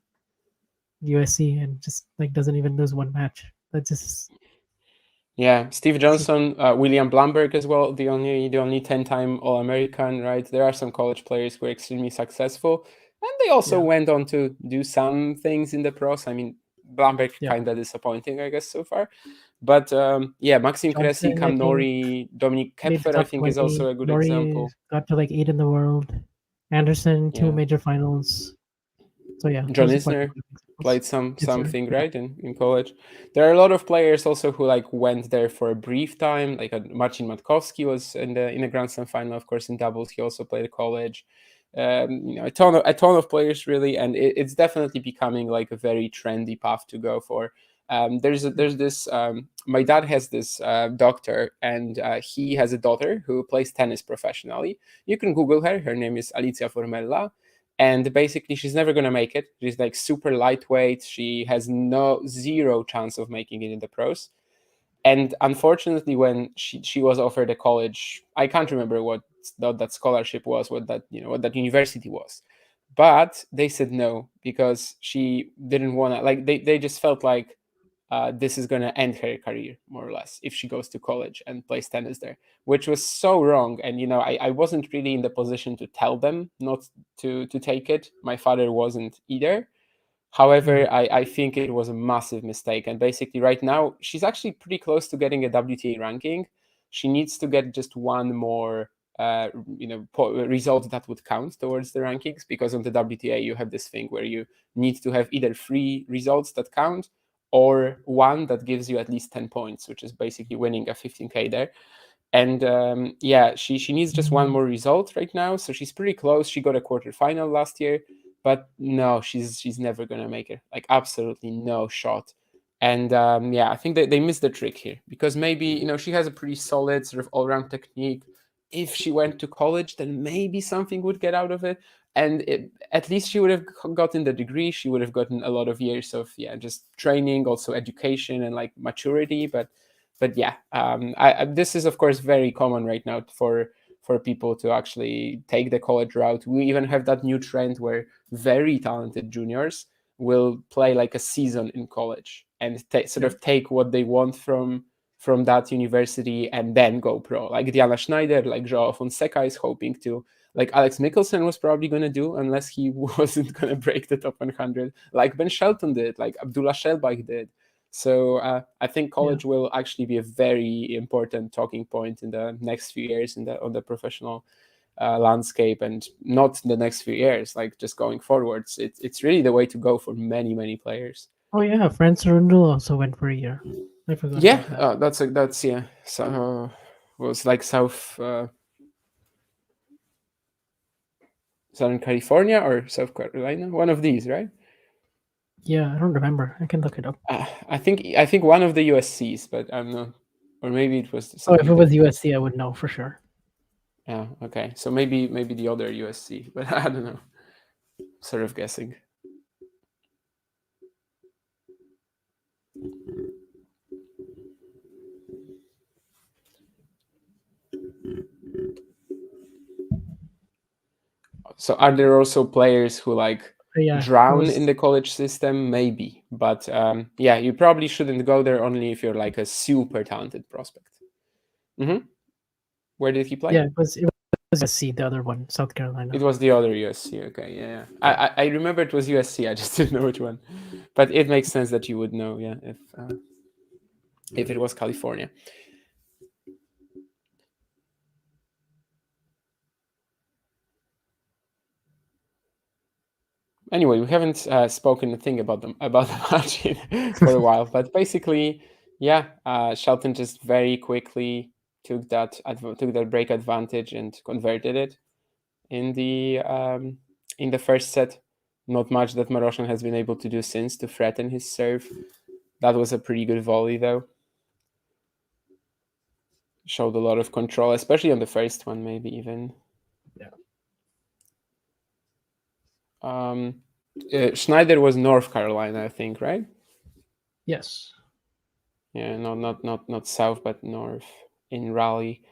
USC and just like doesn't even lose one match. That's just
Steve Johnson, William Blumberg as well, the only 10-time All-American, right? There are some college players who are extremely successful, and they also went on to do some things in the pros. I mean, Blumberg kind of disappointing, I guess, so far. But Maxime Cressy, Cam Norrie, Dominic Kepfer, I think, is also a good example.
Got to like 8 in the world. Anderson, 2 major finals. So yeah,
John Isner played something right in college. There are a lot of players also who like went there for a brief time. Like Marcin Matkowski was in the Grand Slam final, of course, in doubles. He also played at college. A ton of players really, and it's definitely becoming like a very trendy path to go for. There's this. My dad has this doctor, and he has a daughter who plays tennis professionally. You can Google her. Her name is Alicia Formella, and basically she's never gonna make it. She's like super lightweight. She has zero chance of making it in the pros. And unfortunately, when she was offered a college, I can't remember what that scholarship was, what that university was, but they said no because she didn't want to. Like they just felt like this is going to end her career more or less if she goes to college and plays tennis there, which was so wrong. And I wasn't really in the position to tell them not to take it. My father wasn't either. However, I think it was a massive mistake. And basically right now, she's actually pretty close to getting a WTA ranking. She needs to get just one more result that would count towards the rankings, because on the WTA, you have this thing where you need to have either 3 results that count or one that gives you at least 10 points, which is basically winning a 15K there. And she needs just one more result right now. So she's pretty close. She got a quarterfinal last year. But no, she's never gonna make it. Like absolutely no shot. And I think that they missed the trick here, because maybe she has a pretty solid sort of all-round technique. If she went to college, then maybe something would get out of it, and at least she would have gotten the degree. She would have gotten a lot of years of just training, also education and like maturity. But this is of course very common right now for people to actually take the college route. We even have that new trend where very talented juniors will play like a season in college and sort of take what they want from that university and then go pro. Like Diana Schneider, like Joao Fonseca is hoping to, like Alex Mickelson was probably going to do, unless he wasn't going to break the top 100, like Ben Shelton did, like Abdullah Shelbach did. So I think college will actually be a very important talking point in the next few years on the professional landscape, and not the next few years, like just going forwards. It's really the way to go for many players.
Oh yeah, Franz Rundle also went for a year. I forgot about that.
That's So was like Southern California or South Carolina, one of these, right?
Yeah, I don't remember. I can look it up.
I think one of the USCs, but I'm not, or maybe it was.
Oh, if it was USC, I would know for sure.
Yeah. Okay. So maybe the other USC, but I don't know. Sort of guessing. So are there also players who drown in the college system? Maybe, but you probably shouldn't go there only if you're like a super talented prospect. Mm-hmm. Where did he play?
Yeah, it was USC, the other one, South Carolina.
It was the other USC. Okay, yeah. I remember it was USC. I just didn't know which one, but it makes sense that you would know. Yeah, if it was California. Anyway, we haven't spoken a thing about the match for a while, but basically, Shelton just very quickly took that break advantage and converted it in the first set. Not much that Marozsán has been able to do since to threaten his serve. That was a pretty good volley, though. Showed a lot of control, especially on the first one, maybe even. Yeah. Schneider was North Carolina, I think, right?
Yes.
Yeah, no, not South, but North in Raleigh.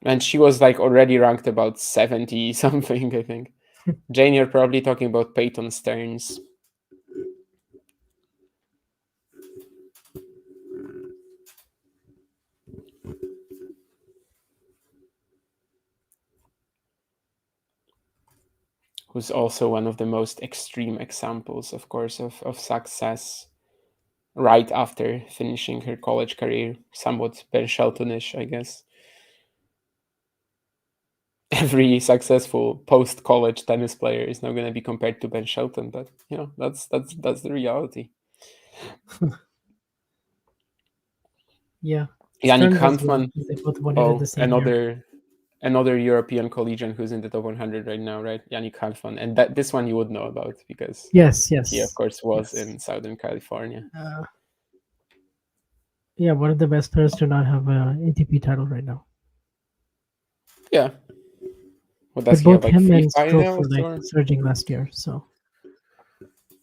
And she was like already ranked about 70 something, I think. Jane, you're probably talking about Peyton Stearns. Who's also one of the most extreme examples, of course, of success right after finishing her college career. Somewhat Ben Sheltonish, I guess. Every successful post-college tennis player is now going to be compared to Ben Shelton, but that's the reality.
Yeah.
Yannick Hanfmann. another European collegian who's in the top 100 right now, right? Yannick Halfon. And this one you would know about because
yes,
he, of course, was in Southern California.
Yeah, one of the best players to not have an ATP title right now.
Yeah. What
but
does he
both
have, like
him
3
and Struff were
finals?
like
Or?
surging last year, so.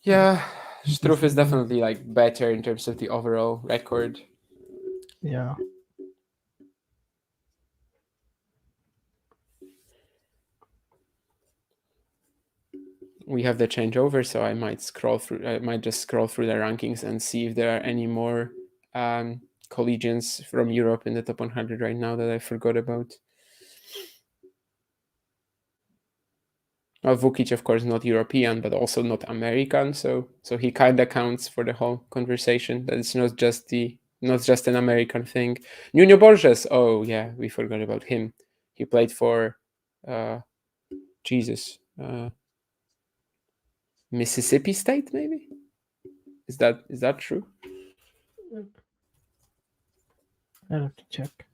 Yeah, Struff is definitely like better in terms of the overall record.
Yeah.
We have the changeover, so I might just scroll through the rankings and see if there are any more collegians from Europe in the top 100 right now that I forgot about. Well, Vukic, of course, not European, but also not American, so he kind of counts for the whole conversation. That it's not just an American thing. Nuno Borges, oh yeah, we forgot about him. He played for Mississippi State, maybe? Is that true?
I have to check.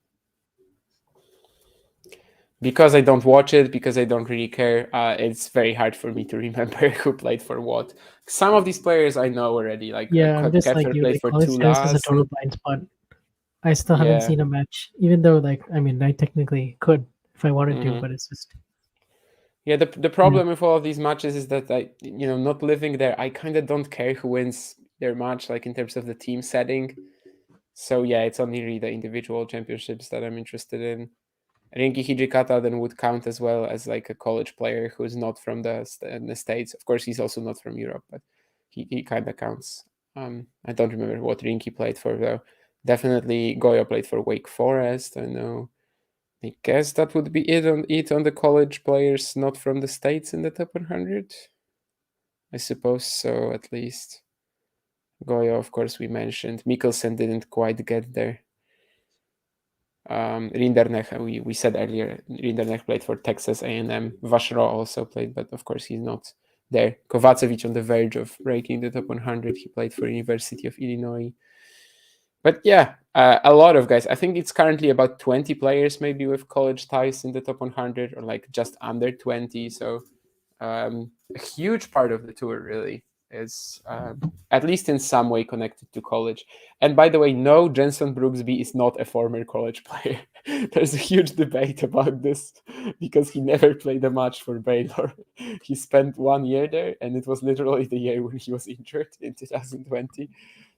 Because I don't watch it, because I don't really care, it's very hard for me to remember who played for what. Some of these players I know already, like
I'm just like you.
played
Like,
for
college tennis is a
Tulas.
total blind spot. I still haven't seen a match, even though, like, I mean, I technically could if I wanted to, but it's just.
Yeah, the problem with all of these matches is that not living there, I kind of don't care who wins their match, like in terms of the team setting. So yeah, it's only really the individual championships that I'm interested in. Rinki Hijikata then would count as well as like a college player who's not from the States. Of course, he's also not from Europe, but he kind of counts. I don't remember what Rinki played for though. Definitely Goya played for Wake Forest. I know. I guess that would be it on the college players not from the States in the top 100. I suppose so, at least. Goya, of course, we mentioned. Mikkelsen didn't quite get there. Rinderknech, we said earlier, Rinderknech played for Texas A&M. Vacheron also played, but of course he's not there. Kovacevic on the verge of breaking the top 100. He played for University of Illinois. But yeah, a lot of guys. I think it's currently about 20 players maybe with college ties in the top 100 or like just under 20. So a huge part of the tour really is at least in some way connected to college. And by the way, no, Jenson Brooksby is not a former college player. There's a huge debate about this because he never played a match for Baylor. He spent 1 year there, and it was literally the year when he was injured in 2020.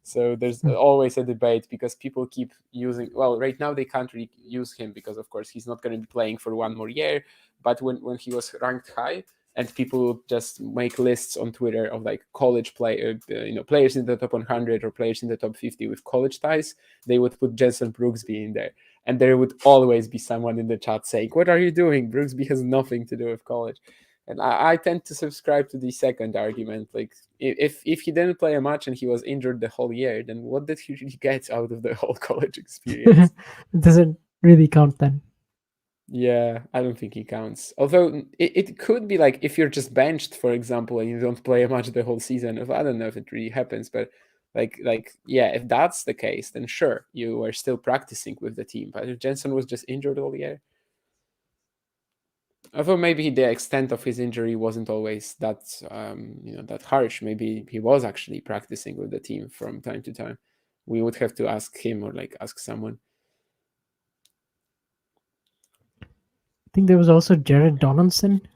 So there's always a debate because people keep using, well, right now they can't really use him because, of course, he's not going to be playing for 1 more year. But when he was ranked high, and people just make lists on Twitter of like college players in the top 100 or players in the top 50 with college ties, they would put Jenson Brooksby in there. And there would always be someone in the chat saying, "What are you doing? Brooksby has nothing to do with college." And I tend to subscribe to the second argument. Like, if he didn't play a match and he was injured the whole year, then what did he really get out of the whole college experience?
It doesn't really count then.
Yeah, I don't think he counts. Although it could be like if you're just benched, for example, and you don't play a match the whole season. I don't know if it really happens, but yeah, if that's the case, then sure, you are still practicing with the team. But if Jensen was just injured all year, although maybe the extent of his injury wasn't always that that harsh. Maybe he was actually practicing with the team from time to time. We would have to ask him or like ask someone.
I think there was also Jared Donaldson.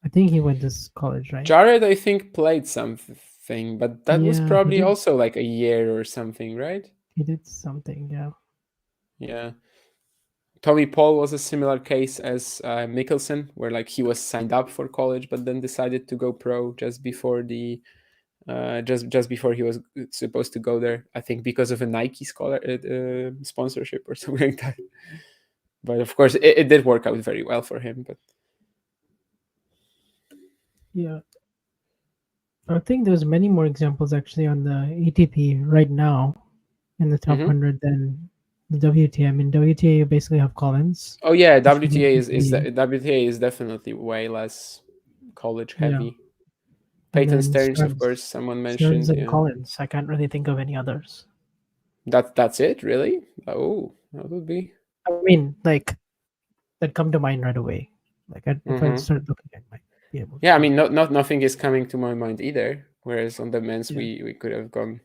I think he went to college, right?
Jared, I think, played something, but that was probably also like a year or something, right?
He did something, yeah.
Yeah. Tommy Paul was a similar case as Mikkelsen, where like he was signed up for college, but then decided to go pro just before just before he was supposed to go there. I think because of a Nike sponsorship or something like that. But of course, it did work out very well for him. But
yeah, I think there's many more examples actually on the ATP right now in the top 100 than the WTA. I mean, WTA you basically have Collins.
Oh yeah, WTA is definitely way less college heavy. Yeah. Peyton Stearns, of course, someone mentioned.
Stearns and Collins. I can't really think of any others.
That's it, really? Oh, that would be.
I mean, like, that come to mind right away. Like if I start looking, I might be able to.
Yeah, I mean, nothing is coming to my mind either. Whereas on the men's, we could have gone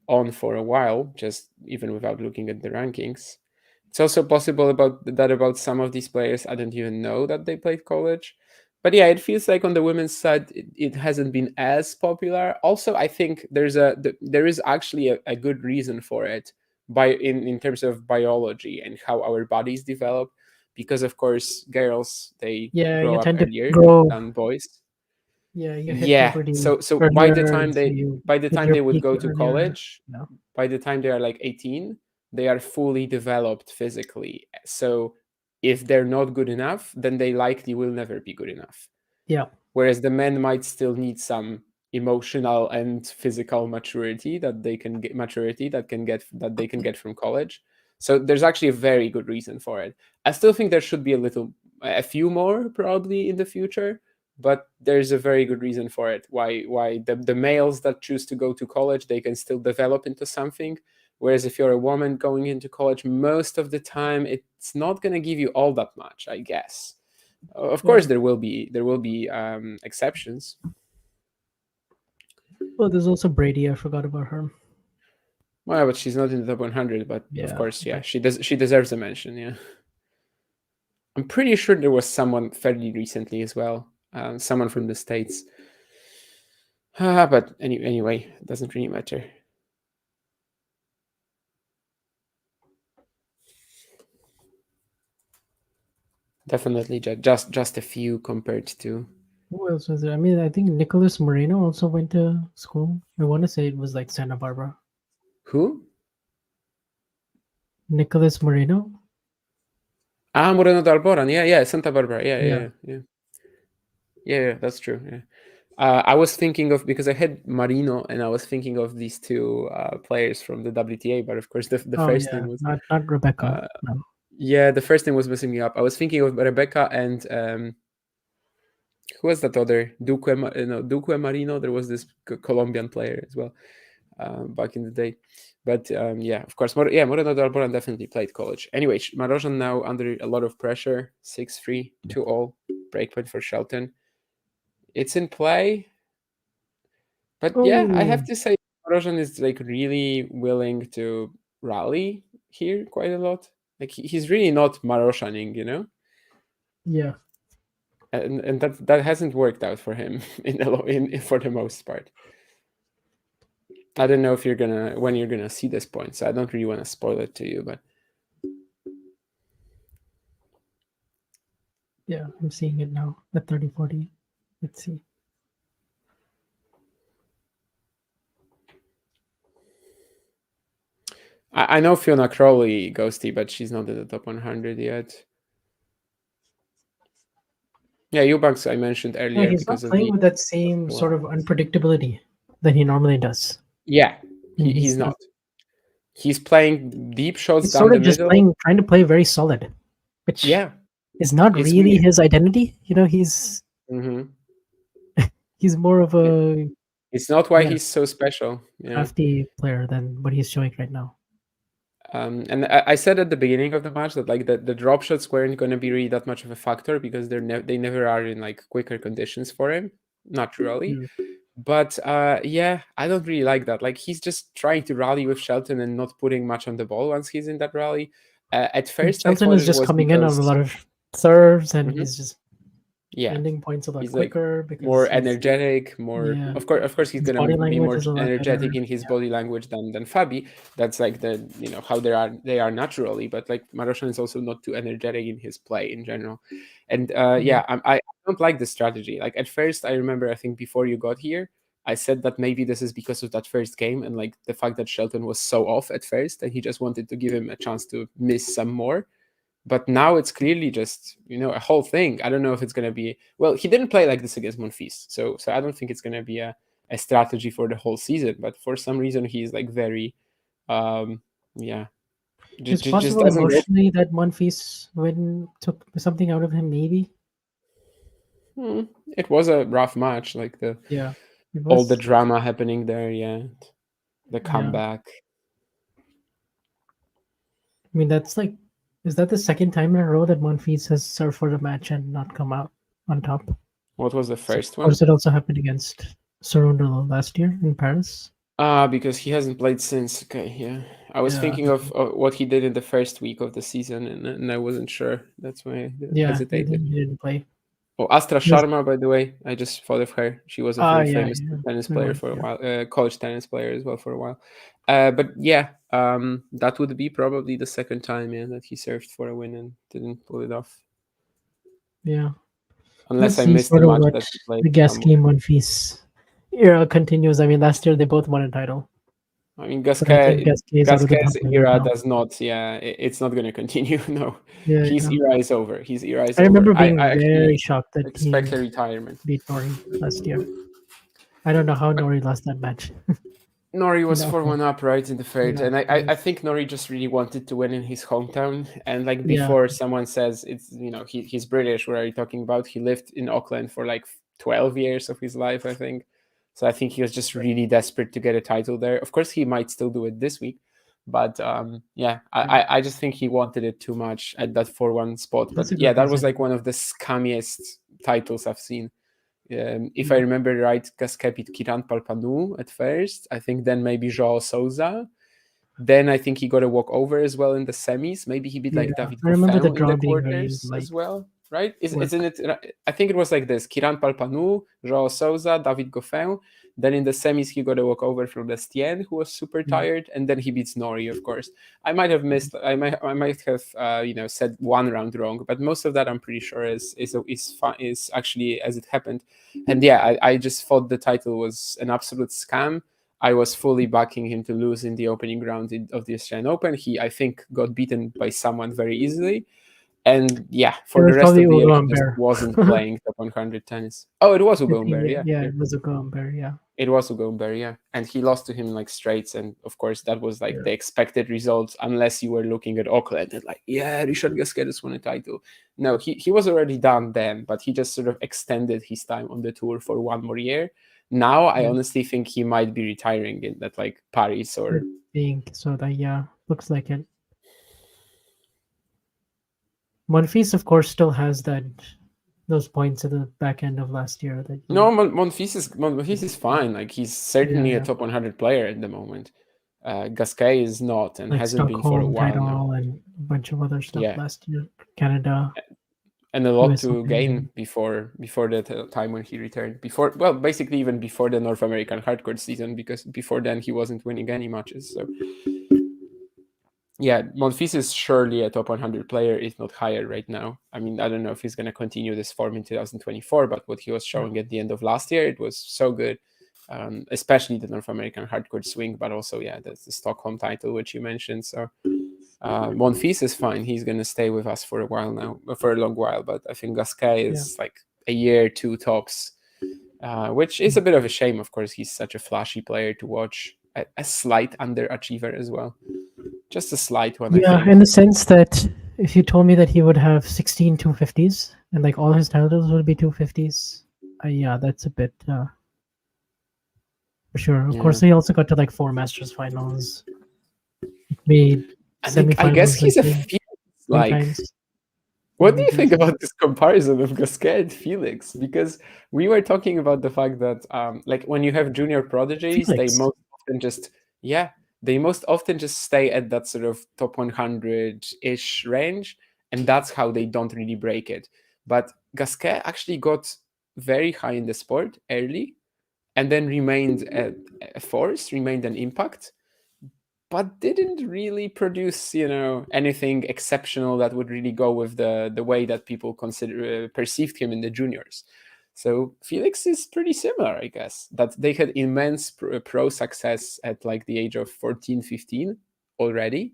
on for a while, just even without looking at the rankings. It's also possible about some of these players I didn't even know that they played college. But yeah, it feels like on the women's side it hasn't been as popular. Also, I think there is actually a good reason for it in terms of biology and how our bodies develop, because of course girls, they grow
you
up
tend to
earlier
grow.
than boys.
Yeah, you hit
Yeah.
puberty
So
earlier, so you
by the
hit
time
your
they would
peak
go to
earlier.
college,
No.
by the time they are like 18, they are fully developed physically. So if they're not good enough, then they likely will never be good enough.
Yeah.
Whereas the men might still need some emotional and physical maturity that they can get from college. So there's actually a very good reason for it. I still think there should be a few more probably in the future, but there's a very good reason for it. Why the males that choose to go to college, they can still develop into something. Whereas if you're a woman going into college, most of the time it's not going to give you all that much, I guess. Of course, there will be exceptions.
Well, there's also Brady. I forgot about her.
Well, but she's not in the top 100. But of course, yeah, she deserves a mention. Yeah, I'm pretty sure there was someone fairly recently as well, someone from the States. But anyway, it doesn't really matter. Definitely just a few compared to.
Who else was there? I mean, I think Nicholas Moreno also went to school. I want to say it was like Santa Barbara.
Who?
Nicholas Moreno.
Moreno de Alboran. Yeah, Santa Barbara. Yeah, that's true. Yeah. I was thinking of, because I had Marino, and I was thinking of these two players from the WTA, but of course the first name was
not Rebecca. No.
Yeah, the first name was messing me up. I was thinking of Rebecca and who was that other Duque Marino. There was this Colombian player as well back in the day. But yeah, of course, Moreno de Alboran definitely played college. Anyway, Marozsán now under a lot of pressure. 6-3, 2-all, breakpoint for Shelton. It's in play. But yeah, I have to say Marozsán is like really willing to rally here quite a lot. Like he's really not Marozsáning, you know?
Yeah.
And that hasn't worked out for him for the most part. I don't know if when you're gonna see this point, so I don't really want to spoil it to you, but
yeah, I'm seeing it now at 30-40. Let's see.
I know Fiona Crowley, Ghosty, but she's not in the top 100 yet. Yeah, Eubanks I mentioned earlier.
Yeah, he's not playing with that same sort of unpredictability that he normally does.
Yeah, he's not. He's playing deep shots
he's
down
sort
the
of just
middle.
trying to play very solid, which is not really
weird.
his identity. You know, he's he's more of a.
It's not why he's so special.
Crafty player than what he's showing right now.
And I said at the beginning of the match that like the drop shots weren't going to be really that much of a factor because they never are in like quicker conditions for him, naturally. But yeah, I don't really like that. Like he's just trying to rally with Shelton and not putting much on the ball once he's in that rally. At first,
Shelton is just coming in on a lot of serves, and he's just ending points a lot quicker,
like
because
more energetic, more of course he's gonna be more energetic in his body language than Fabi. That's like how they are naturally, but like Marozsán is also not too energetic in his play in general. And I don't like the strategy. Like at first, I remember, I think before you got here, I said that maybe this is because of that first game and like the fact that Shelton was so off at first and he just wanted to give him a chance to miss some more. But now it's clearly just a whole thing. I don't know if it's gonna be he didn't play like this against Monfils, so I don't think it's gonna be a strategy for the whole season. But for some reason he's like very
it's possible emotionally that Monfils took something out of him, maybe.
It was a rough match, like all the drama happening there, the comeback.
I mean, that's like Is that the second time in a row that Monfils has served for the match and not come out on top?
What was the first one?
Of course, it also happened against Sarundalo last year in Paris.
Because he hasn't played since. Okay, yeah. I was thinking of what he did in the first week of the season, and I wasn't sure. That's why I hesitated.
He didn't play.
Oh, Astra Sharma, by the way, I just thought of her. She was a very famous tennis player for a while, college tennis player as well for a while. But yeah, that would be probably the second time that he served for a win and didn't pull it off.
Yeah.
Unless I missed the match that he played.
The Gasquet Monfils era continues. I mean, last year they both won a title.
I mean, Gasquet's era does not. Yeah, it's not going to continue. No, his era is over. His era is over.
I remember being very shocked that
expect a retirement.
Beat Nori last year. I don't know how Nori lost that match.
Nori was 4-1 up right in the third, and I think Nori just really wanted to win in his hometown. And like before, someone says it's he's British. What are you talking about? He lived in Auckland for like 12 years of his life, I think. So I think he was just really desperate to get a title there. Of course, he might still do it this week, but I just think he wanted it too much at that 4-1 spot. But yeah, that was like one of the scummiest titles I've seen. If I remember right, Gasquet beat Kiran Palpanu at first. I think then maybe João Souza. Then I think he got a walkover as well in the semis. Maybe he beat like David Goffin in the quarters as well. Right? Isn't it? I think it was like this: Kiran Palpanu, João Souza, David Goffin. Then in the semis, he got a walkover from Lestien, who was super tired, and then he beats Nori, of course. I might have missed. I might have said one round wrong, but most of that I'm pretty sure is actually as it happened. And yeah, I just thought the title was an absolute scam. I was fully backing him to lose in the opening round of the Australian Open. He, I think, got beaten by someone very easily. And yeah, for the rest of the year, he just wasn't playing top 100 tennis. Oh, it was Ugo Humbert, yeah.
Yeah, it was Ugo Humbert, yeah.
It was Ugo Humbert, yeah. And he lost to him like straights. And of course, that was like the expected result, unless you were looking at Auckland and like, yeah, Richard Gasquet just won a title. No, he was already done then, but he just sort of extended his time on the tour for one more year. Now, I honestly think he might be retiring in that like Paris or...
looks like it. Monfils, of course, still has those points at the back end of last year.
Monfils is fine. Like he's certainly a top 100 player at the moment. Gasquet is not and
like
hasn't
Stockholm
been for a while now.
And a bunch of other stuff last year. Canada.
And a lot to gain before that time when he returned. Basically even before the North American hardcourt season, because before then he wasn't winning any matches. So yeah, Monfils is surely a top 100 player, if not higher right now. I mean, I don't know if he's going to continue this form in 2024, but what he was showing at the end of last year, it was so good, especially the North American hardcourt swing, but also, that's the Stockholm title, which you mentioned. So Monfils is fine. He's going to stay with us for a while now, for a long while, but I think Gasquet is like a year, two tops, which is a bit of a shame. Of course, he's such a flashy player to watch, a slight underachiever as well. Just a slight one.
Yeah, in the sense that if you told me that he would have 16 250s and like all his titles would be 250s, that's a bit for sure. Of course, he also got to like 4 Masters finals. Made semifinals. I guess
he's a Felix. Like, what do you think about this comparison of Gasquet and Felix? Because we were talking about the fact that like when you have junior prodigies, they most often just they most often just stay at that sort of top 100-ish range, and that's how they don't really break it. But Gasquet actually got very high in the sport early, and then remained a force, remained an impact, but didn't really produce, anything exceptional that would really go with the way that people perceived him in the juniors. So Felix is pretty similar, I guess, that they had immense pro success at like the age of 14, 15 already.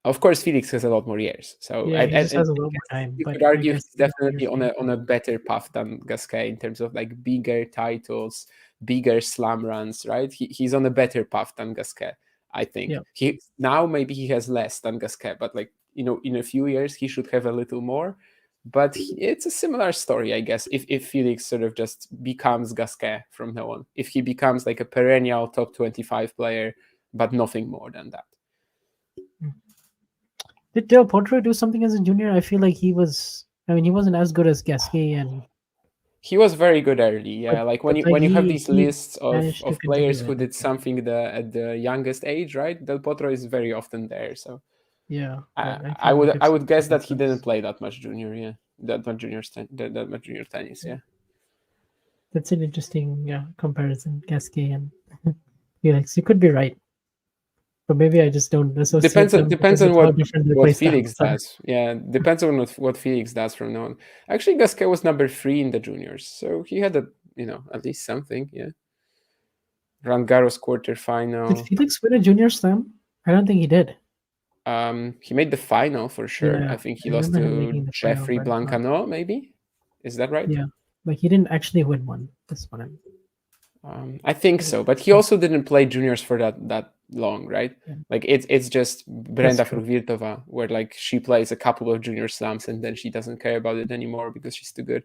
Of course, Felix has a lot more years. So
he just has a lot more time.
You could argue he's definitely on a better path than Gasquet in terms of like bigger titles, bigger slam runs, right? He's on a better path than Gasquet, I think. Now maybe he has less than Gasquet, but like, in a few years he should have a little more. But it's a similar story, I guess, if Felix sort of just becomes Gasquet from now on. If he becomes like a perennial top 25 player, but nothing more than that.
Did Del Potro do something as a junior? I feel like he was. I mean, he wasn't as good as Gasquet, and
he was very good early. Yeah, like when
like
you have these
he
lists
managed to
of players
continue
who
it. I
did
think.
something at the youngest age, right? Del Potro is very often there. So
Yeah, but I
I
feel like
I
it's
would guess that he didn't
ridiculous.
play that much junior. Yeah, that much that much junior tennis.
Yeah.
Yeah.
That's an interesting comparison, Gasquet and Felix. You could be right, but maybe I just don't associate them
Depends
because
on
of how different their
what
play
Felix
styles are.
does. Yeah, depends on what Felix does from now on. Actually, Gasquet was number 3 in the juniors, so he had at least something. Yeah, Roland Garros
Did
quarterfinal.
Felix win a junior slam? I don't think he did.
He made the final for sure.
Yeah,
I think he
I
lost
remember him
to
making the final,
Jeffrey
but
Blancano, maybe. Is that right?
yeah, like he didn't actually win one. This one,
I think so, but he
oh,
also didn't play juniors for that long, right?
yeah,
Like it's just
that's
Brenda
true.
Fruhvirtova, where like she plays a couple of junior slams and then she doesn't care about it anymore because she's too good.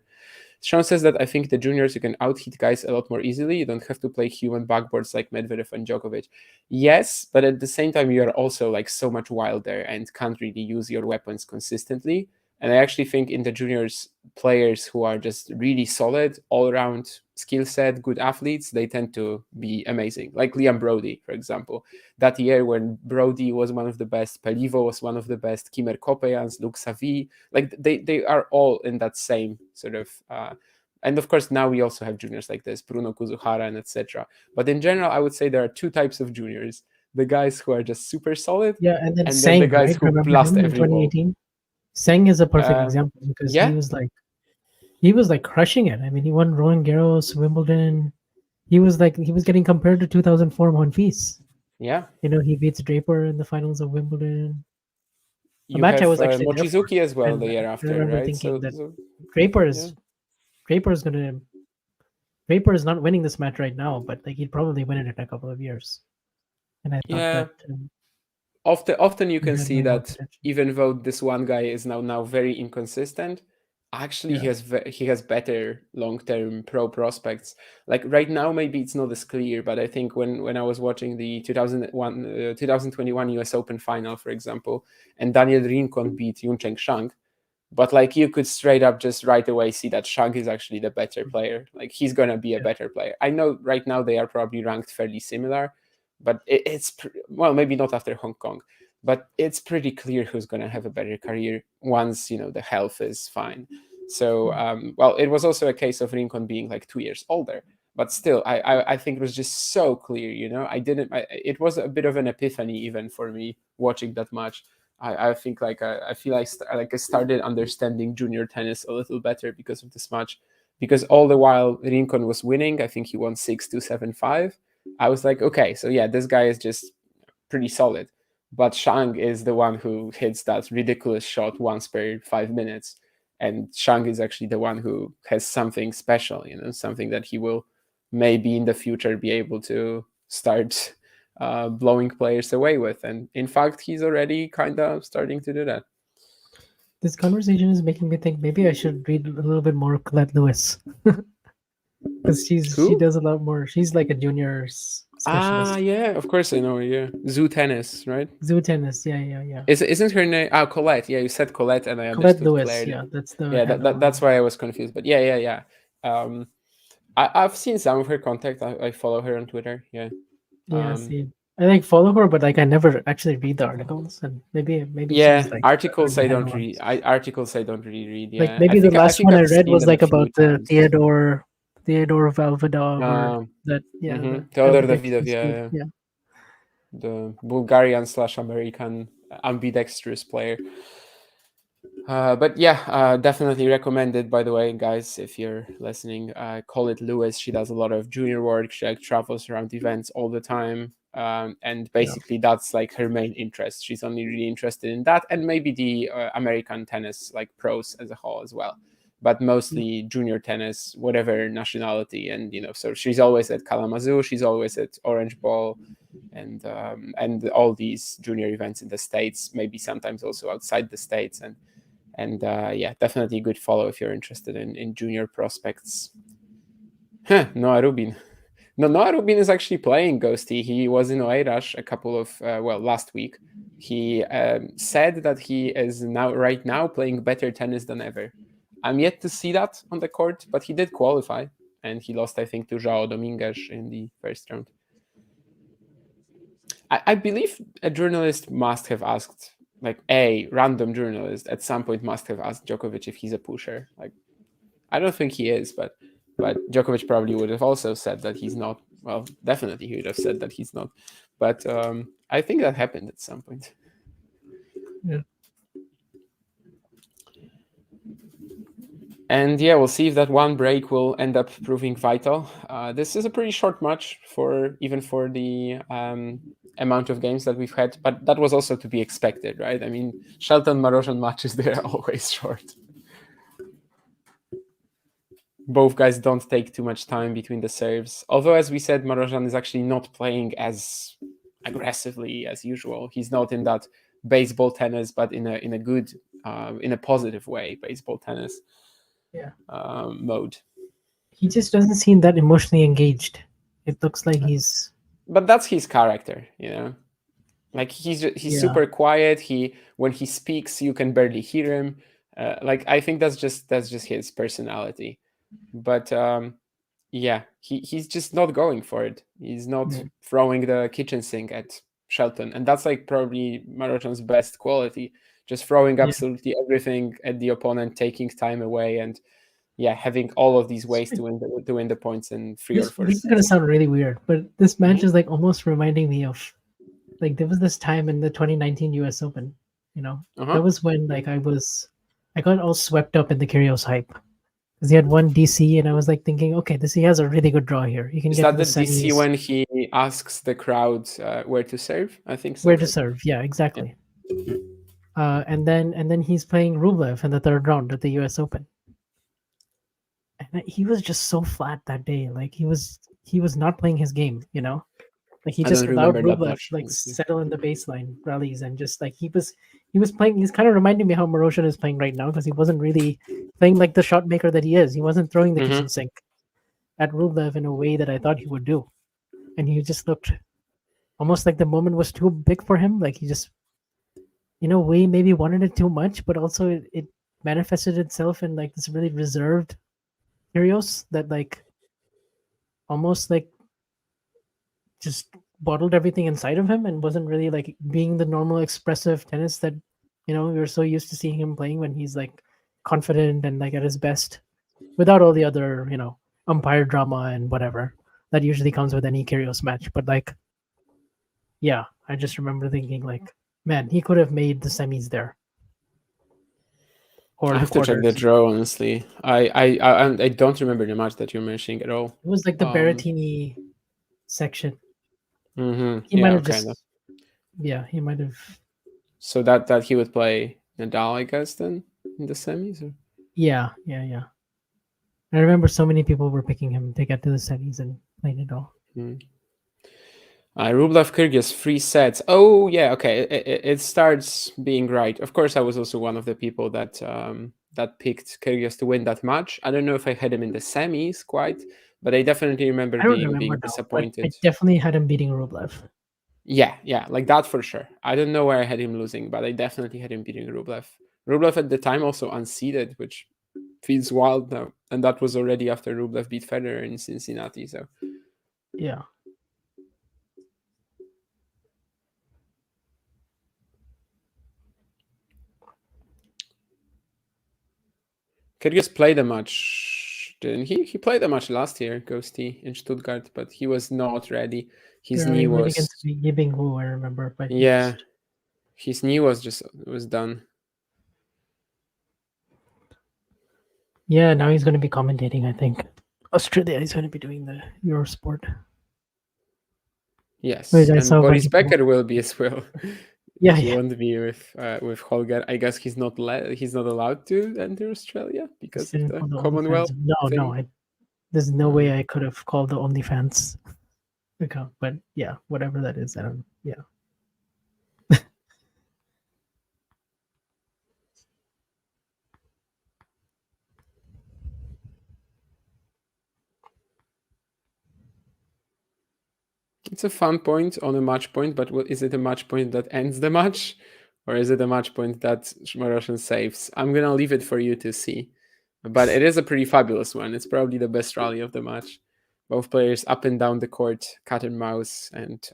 Sean says that I think the juniors you can out-hit guys a lot more easily. You don't have to play human backboards like Medvedev and Djokovic. Yes, but at the same time you are also like so much wilder and can't really use your weapons consistently. And I actually think in the juniors, players who are just really solid, all around skill set, good athletes, they tend to be amazing. Like Liam Brody, for example. That year when Brody was one of the best, Pelivo was one of the best, Kimer Kopejans, Luke Savi, like they are all in that same sort of. And of course, now we also have juniors like this, Bruno Kuzuhara and etc. But in general, I would say there are two types of juniors: the guys who are just super solid,
Yeah, and then
and then the
Sang,
guys
right?
who
Remember
blast
him in
every ball.
2018? Sang is a perfect
Uh,
example because
yeah,
he was like crushing it. I mean, he won Roland Garros, Wimbledon. He was getting compared to 2004 Monfils.
yeah.
You know, he beats Draper in the finals of Wimbledon, a
You
match I
have
was actually there for.
Mochizuki as well
And
the year
I
after,
remember
right?
thinking that
So
Draper
yeah,
is Draper is gonna Draper is not winning this match right now, but like he'd probably win it in a couple of years. And I thought
yeah.
that
Often you
he
can
had
see
way more
that
potential.
even though this one guy is now very inconsistent, actually
Yeah.
he has better long-term pro prospects. Like right now maybe it's not as clear, but I think when I was watching the 2021 US Open final, for example, and Daniel Rincon beat Yuncheng Shang, but like you could straight up just right away see that Shang is actually the better player. Like he's gonna be a
Yeah.
better player. I know right now they are probably ranked fairly similar, but well, maybe not after Hong Kong, but it's pretty clear who's gonna have a better career once the health is fine. So well, it was also a case of Rincon being like 2 years older, but still, I think it was just so clear. It was a bit of an epiphany even for me watching that match. I think like I feel like I started understanding junior tennis a little better because of this match. Because all the while Rincon was winning, I think he won 6-2, 7-5. I was like, okay, so yeah, this guy is just pretty solid. But Shang is the one who hits that ridiculous shot once per 5 minutes. And Shang is actually the one who has something special, something that he will maybe in the future be able to start blowing players away with. And in fact, he's already kind of starting to do that.
This conversation is making me think maybe I should read a little bit more Colette Lewis because she
Who?
does a lot more. She's like a junior
Ah,
specialist.
yeah, of course I know. Yeah, Zoo Tennis, right?
Zoo tennis, yeah, yeah, yeah.
Isn't her name? Oh, Colette. Yeah, you said Colette, and I
Colette
understood
Lewis,
Claire.
yeah, that's the
Yeah,
handle.
that's why I was confused. But yeah, yeah, yeah. Um, I've seen some of her contact. I follow her on Twitter. Yeah.
Yeah,
Um,
see, I like follow her, but like I never actually read the articles, and maybe she's
yeah.
like
Articles
the
I don't
handle on
read.
this.
Articles I don't really read.
Like
Yeah.
maybe the
I
last
think
one I
I've
read
seen
was
them a
like
few
about the
times.
Theodore Valvadov, or
Um.
that, yeah, the
Theodor Davidov.
ambidextrous
Yeah,
dude,
yeah.
yeah.
The Bulgarian/American ambidextrous player. But yeah, definitely recommended. By the way, guys, if you're listening, call it Lewis. She does a lot of junior work. She like travels around events all the time, and
Yeah.
basically that's like her main interest. She's only really interested in that, and maybe the American tennis, like pros as a whole as well. But mostly junior tennis, whatever nationality, and so she's always at Kalamazoo. She's always at Orange Ball, and all these junior events in the States. Maybe sometimes also outside the States, and yeah, definitely a good follow if you're interested in junior prospects. Noah Rubin. No, Noah Rubin is actually playing Ghosty. He was in Oeiras a couple of last week, He said that he is right now playing better tennis than ever. I'm yet to see that on the court, but he did qualify, and he lost, I think, to João Domingues in the first round. I believe a journalist must have asked, like a random journalist at some point must have asked Djokovic if he's a pusher. Like, I don't think he is, but Djokovic probably would have also said that he's not. Well, definitely he would have said that he's not. But I think that happened at some point.
Yeah.
And yeah, we'll see if that one break will end up proving vital. This is a pretty short match for the amount of games that we've had, but that was also to be expected, right? I mean, Shelton Marozsán matches, they're always short. Both guys don't take too much time between the serves. Although, as we said, Marozsán is actually not playing as aggressively as usual. He's not in that baseball tennis, but in a good, in a positive way, baseball tennis. Mode.
He just doesn't seem that emotionally engaged. It looks like he's.
But that's his character, you know. Like he's super quiet. When he speaks, you can barely hear him. Like I think that's just his personality. But yeah, he's just not going for it. He's not throwing the kitchen sink at Shelton, and that's like probably Marozsán's best quality. Just throwing absolutely everything at the opponent, taking time away, and having all of these ways to win the points in 3 or 4
This is gonna sound really weird, but this match is like almost reminding me of, like, there was this time in the 2019 U.S. Open. You know, that was when like I got all swept up in the Kyrgios hype because he had won DC, and I was like thinking, okay, he has a really good draw here. He can
Is
get
that
to
the
semis.
DC when he asks the crowd where to serve? I think so.
Where to serve? Yeah, exactly. And then he's playing Rublev in the third round at the U.S. Open. And he was just so flat that day. Like he was not playing his game, you know. Like he just allowed Rublev like settle in the baseline rallies, and just like he was playing. He's kind of reminding me how Marozsán is playing right now, because he wasn't really playing like the shot maker that he is. He wasn't throwing the kitchen sink at Rublev in a way that I thought he would do, and he just looked almost like the moment was too big for him. Like he just, in a way, maybe wanted it too much, but also it manifested itself in like this really reserved Kyrgios that like almost like just bottled everything inside of him and wasn't really like being the normal expressive tennis that, you know, we were so used to seeing him playing when he's like confident and like at his best, without all the other, you know, umpire drama and whatever that usually comes with any Kyrgios match. But like, yeah, I just remember thinking like, man, he could have made the semis there.
Or I have to check the draw, honestly. I don't remember the match that you're mentioning at all.
It was like the Berrettini section.
Mm-hmm.
He might have just. Yeah, he might have.
So that he would play Nadal, I guess, then in the semis. Or?
Yeah. I remember so many people were picking him to get to the semis and play Nadal.
Rublev Kyrgios 3 sets. Oh yeah, okay. It starts being right. Of course, I was also one of the people that that picked Kyrgios to win that match. I don't know if I had him in the semis quite, but I definitely remember being disappointed.
I definitely had him beating Rublev.
Yeah, like that for sure. I don't know where I had him losing, but I definitely had him beating Rublev. Rublev at the time also unseeded, which feels wild now, and that was already after Rublev beat Federer in Cincinnati. So
yeah.
Kyrgios played a match, didn't he? He played a match last year, Ghosty, in Stuttgart, but he was not ready. His knee was
against Yibing Wu, I remember. But
his knee was done.
Yeah, now he's going to be commentating, I think. Australia, he's going to be doing the Eurosport.
Yes, and Boris Becker will be as well.
Yeah,
he won't be with Holger. I guess he's not allowed to enter Australia because of the Commonwealth.
No, there's no way I could have called the OnlyFans account. But yeah, whatever that is, I don't. Yeah.
It's a fun point on a match point, but is it a match point that ends the match? Or is it a match point that Marozsán saves? I'm going to leave it for you to see. But it is a pretty fabulous one. It's probably the best rally of the match. Both players up and down the court, cat and mouse, and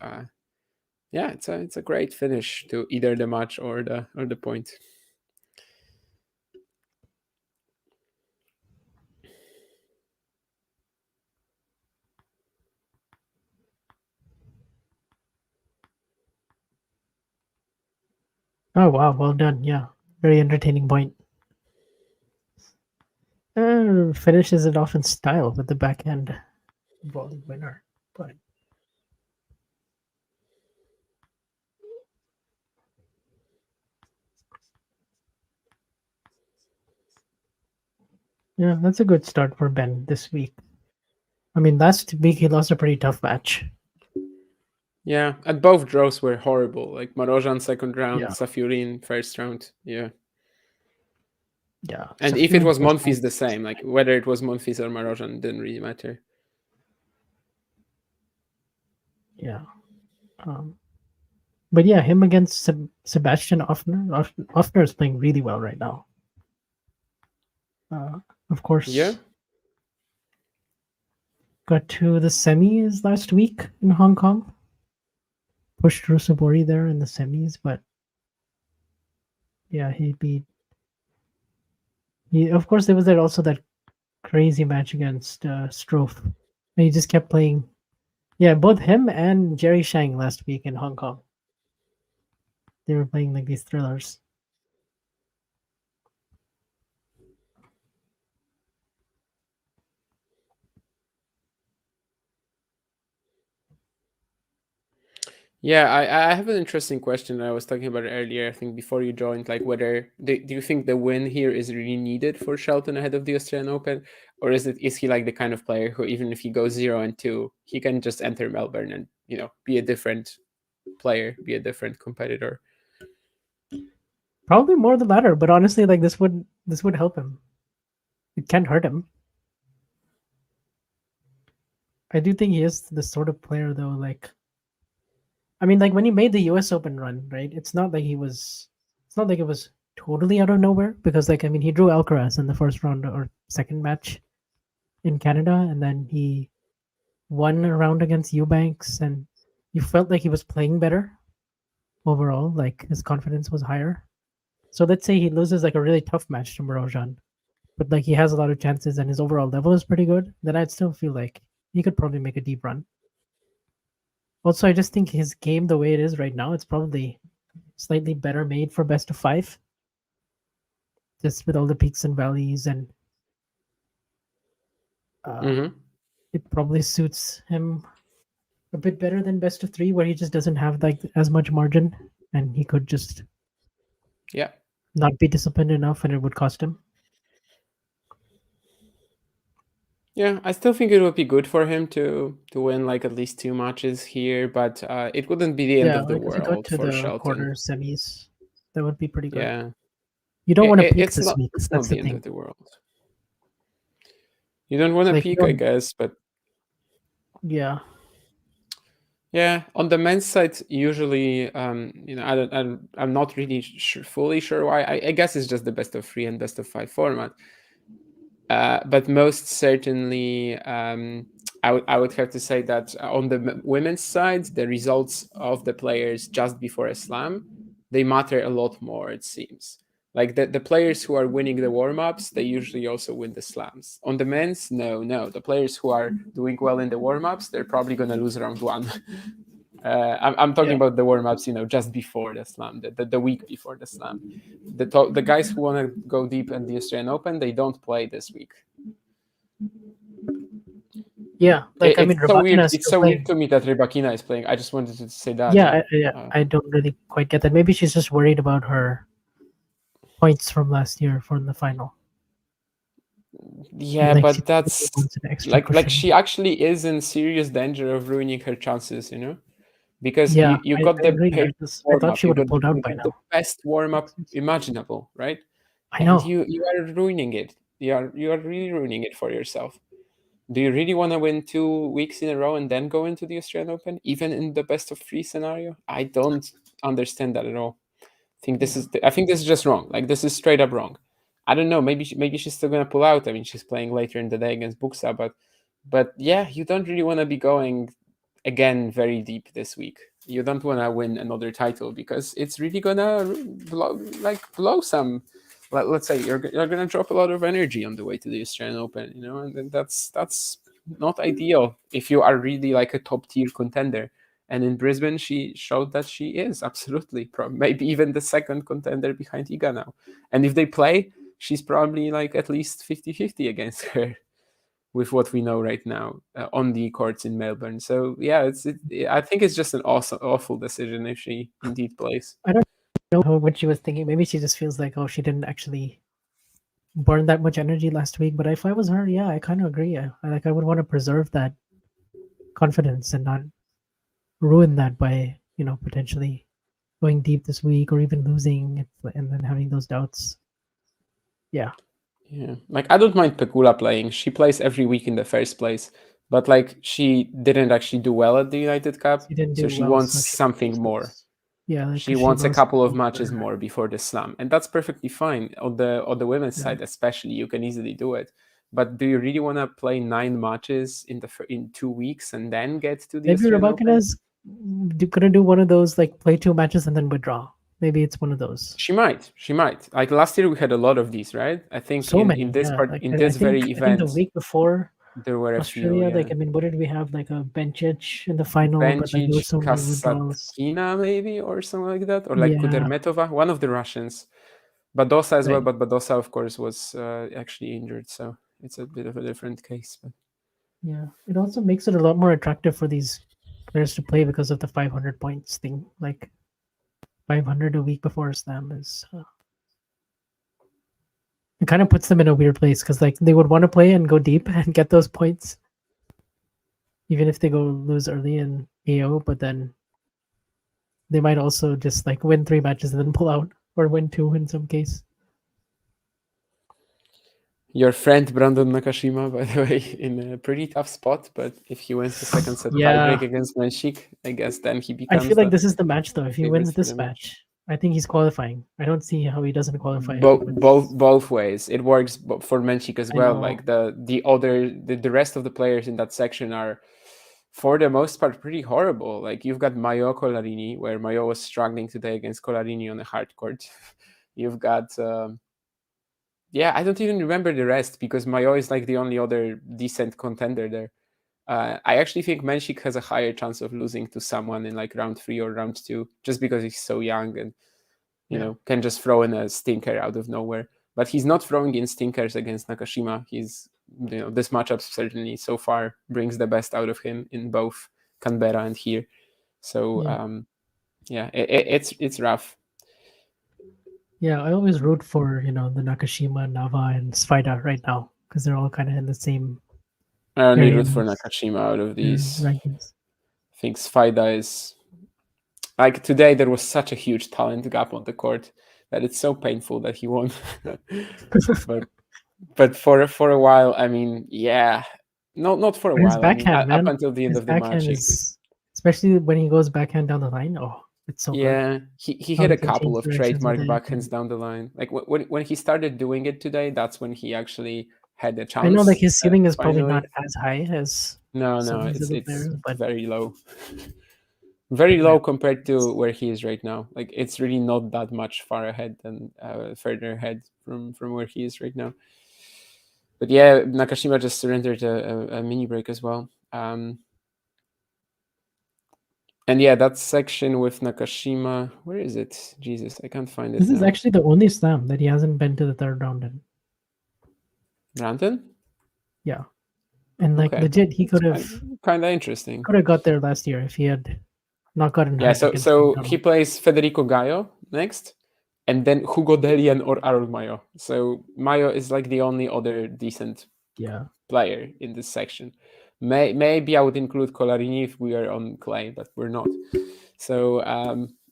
yeah, it's a great finish to either the match or the point.
Oh wow, well done. Yeah, very entertaining point. Finishes it off in style with the backhand volley winner, but yeah, that's a good start for Ben this week. I mean, last week he lost a pretty tough match.
Yeah, and both draws were horrible. Like Marozsán second round,
Yeah.
Safiurin first round. Yeah.
Yeah.
And if it was Monfils, the same. Like whether it was Monfils or Marozsán didn't really matter.
Yeah. But yeah, him against Sebastian Offner. Offner is playing really well right now. Of course.
Yeah.
Got to the semis last week in Hong Kong. Pushed through Sabori there in the semis, but yeah, he beat. Of course, there was also that crazy match against Strofe. And he just kept playing. Yeah, both him and Jerry Shang last week in Hong Kong. They were playing like these thrillers.
Yeah, I have an interesting question that I was talking about earlier, I think before you joined, like whether do you think the win here is really needed for Shelton ahead of the Australian Open? Or is he like the kind of player who, even if he goes 0-2, he can just enter Melbourne and, be a different player, be a different competitor?
Probably more the latter, but honestly, like this would help him. It can't hurt him. I do think he is the sort of player though, like I mean, like when he made the US Open run, right? It's not like it was totally out of nowhere, because like I mean he drew Alcaraz in the first round or second match in Canada, and then he won a round against Eubanks, and you felt like he was playing better overall, like his confidence was higher. So let's say he loses like a really tough match to Marozsán, but like he has a lot of chances and his overall level is pretty good, then I'd still feel like he could probably make a deep run. Also, I just think his game, the way it is right now, it's probably slightly better made for best of 5. Just with all the peaks and valleys, and it probably suits him a bit better than best of 3, where he just doesn't have like as much margin, and he could just not be disciplined enough, and it would cost him.
Yeah, I still think it would be good for him to win like at least 2 matches here, but it wouldn't be the end of the world
to
for
the
Shelton.
Quarter semis, that would be pretty good.
Yeah,
you don't want to peak this week.
It's
That's
not the end of the world. You don't want to peak, I guess, but
yeah.
Yeah, on the men's side, usually, I'm not really fully sure why. I guess it's just the best of 3 and best of 5 format. But most certainly, I would have to say that on the women's side, the results of the players just before a slam, they matter a lot more, it seems. Like the players who are winning the warm-ups, they usually also win the slams. On the men's, no. The players who are doing well in the warm-ups, they're probably going to lose round 1. I'm talking about the warm-ups, just before the slam, the week before the slam. The guys who want to go deep in the Australian Open, they don't play this week.
Yeah, like I mean,
it's so weird to me that Rybakina is playing. I just wanted to say that.
Yeah, I don't really quite get that. Maybe she's just worried about her points from last year for the final.
Yeah, like but that's like she actually is in serious danger of ruining her chances, because you got the
I thought she would have pulled out by now.
The best warm up imaginable, right?
I know.
And you are ruining it. You are really ruining it for yourself. do you really want to win 2 weeks in a row and then go into the Australian Open, even in the best of 3 scenario? I don't understand that at all. I think this is just wrong. Like, this is straight up wrong. I don't know. Maybe she's still gonna pull out. I mean, she's playing later in the day against Buxa, but yeah, you don't really want to be going again very deep this week. You don't want to win another title because it's really gonna blow some. Let's say you're gonna drop a lot of energy on the way to the Australian Open, and then that's not ideal if you are really like a top tier contender. And in Brisbane, she showed that she is absolutely, maybe even the second contender behind Iga now. And if they play, she's probably like at least 50-50 against her, with what we know right now on the courts in Melbourne. So yeah, I think it's just an awful decision if she indeed plays.
I don't know what she was thinking. Maybe she just feels like, she didn't actually burn that much energy last week. But if I was her, yeah, I kind of agree. I would want to preserve that confidence and not ruin that by potentially going deep this week or even losing and then having those doubts. Yeah.
Like, I don't mind Pegula playing. She plays every week in the first place, but like, she didn't actually do well at the United Cup, so she wants something more.
Yeah,
she wants a couple of matches more before the Slam, and that's perfectly fine. On the women's side, especially, you can easily do it. But do you really want to play 9 matches in 2 weeks and then get to the Australian Open?
Maybe Rabakina's gonna do one of those, like play 2 matches and then withdraw. Maybe it's one of those.
She might. Like last year, we had a lot of these, right? I think in this very event,
the week before
there were
Australia.
A few.
Like, I mean, what did we have? Like a Bencic in the final,
Kasatkina maybe, or something like that, or like Kudermetova, one of the Russians. Badosa as well, but Badosa, of course, was actually injured, so it's a bit of a different case. But
yeah, it also makes it a lot more attractive for these players to play because of the 500 points thing. Like 500 a week before a Slam is. It kind of puts them in a weird place because like they would want to play and go deep and get those points, even if they go lose early in AO. But then they might also just like win 3 matches and then pull out, or win 2 in some case.
Your friend Brandon Nakashima, by the way, in a pretty tough spot. But if he wins the second set tiebreak against Menchik, I guess then he becomes.
I feel like this is the match, though. If he wins this match, I think he's qualifying. I don't see how he doesn't qualify.
Both ways. It works for Menchik as well. Like the rest of the players in that section are, for the most part, pretty horrible. Like, you've got Mayo Colarini, where Mayo was struggling today against Colarini on a hard court. You've got I don't even remember the rest, because Mayo is like the only other decent contender there. I actually think Menchik has a higher chance of losing to someone in like round 3 or round 2, just because he's so young and can just throw in a stinker out of nowhere. But he's not throwing in stinkers against Nakashima. He's this matchup certainly so far brings the best out of him in both Canberra and here. So it's rough.
Yeah, I always root for the Nakashima, Nava, and Svida right now, because they're all kind of in the same.
I only root for Nakashima out of these
rankings.
I think Svida is, like, today there was such a huge talent gap on the court that it's so painful that he won. but for a while, I mean, not for a while.
Backhand,
up until the end of the match,
especially when he goes backhand down the line. Oh, it's so
hard. He hit a couple of trademark backhands down the line. Like when he started doing it today, that's when he actually had a chance.
I know, like, his ceiling is probably not as high as
no, it's but very low. Very low compared to where he is right now. Like, it's really not that much further ahead from where he is right now. But yeah, Nakashima just surrendered a mini break as well. And yeah, that section with Nakashima, where is it? Jesus, I can't find it.
This is actually the only Slam that he hasn't been to the 3rd round in.
Brandon?
Yeah. And like, legit, he could have
kind of interesting.
Could have got there last year if he had not gotten hurt.
Yeah, so he plays Federico Gallo next, and then Hugo Delian or Harold Mayo. So Mayo is like the only other decent player in this section. Maybe I would include Colarini if we are on clay, but we're not. So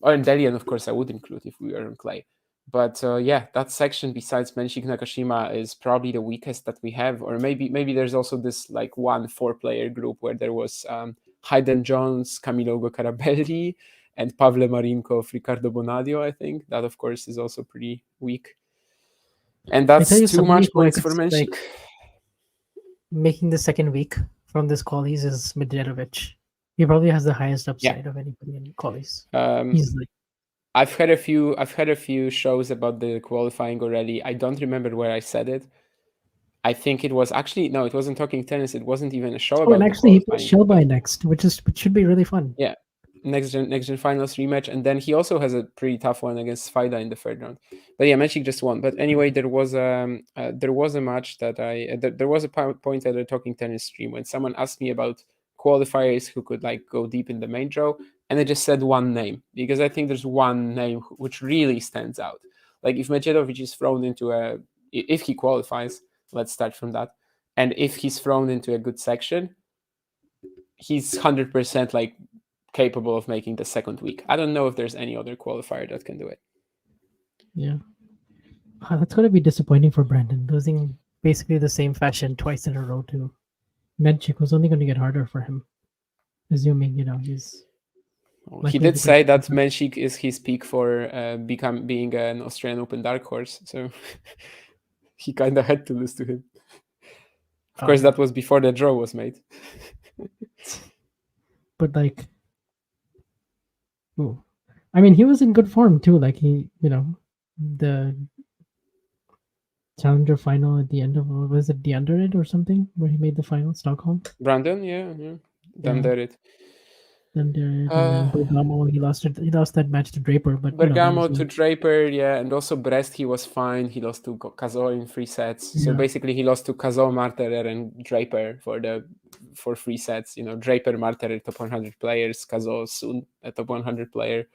or Delian, of course, I would include if we are on clay. But yeah, that section besides Menchik Nakashima is probably the weakest that we have. Or maybe there's also this like 1 4-player group where there was Hayden Jones, Camilo Carabelli, and Pavle Marinkov, Ricardo Bonadio, I think. That, of course, is also pretty weak. And that's too much points for Menchik.
Making the second week from this qualies is Medvedovic. He probably has the highest upside of anybody in qualies. Easily.
I've had a few shows about the qualifying already. I don't remember where I said it. I think it was actually no, it wasn't Talking Tennis. It wasn't even a show about.
And actually, he plays Shelby next, which should be really fun.
Yeah, next gen finals rematch, and then he also has a pretty tough one against Fábián in the third round. But yeah, Menchik just won. But anyway, there was a match that there was a point at the Talking Tennis stream when someone asked me about qualifiers who could like go deep in the main draw, and I just said one name because I think there's one name which really stands out. Like if Medvedovic is thrown into if he qualifies, let's start from that, and if he's thrown into a good section, he's 100% like capable of making the second week. I don't know if there's any other qualifier that can do it.
Yeah. That's going to be disappointing for Brandon, losing basically the same fashion twice in a row to Menchik was only going to get harder for him, assuming, he's...
He did say that Menchik is his peak for being an Australian Open dark horse, so he kind of had to lose to him. Of course, that was before the draw was made.
But like, I mean, he was in good form too. Like the challenger final at the end of, was it the under it or something where he made the final, Stockholm?
Brandon, yeah. Under it.
And then Bergamo, he lost that match to Draper. But
Bergamo to Draper, yeah, and also Brest, he was fine. He lost to Cazot in 3 sets. Yeah. So basically, he lost to Cazot, Marterer, and Draper for 3 sets. Draper, Marterer, top 100 players. Cazot, soon a top 100 player.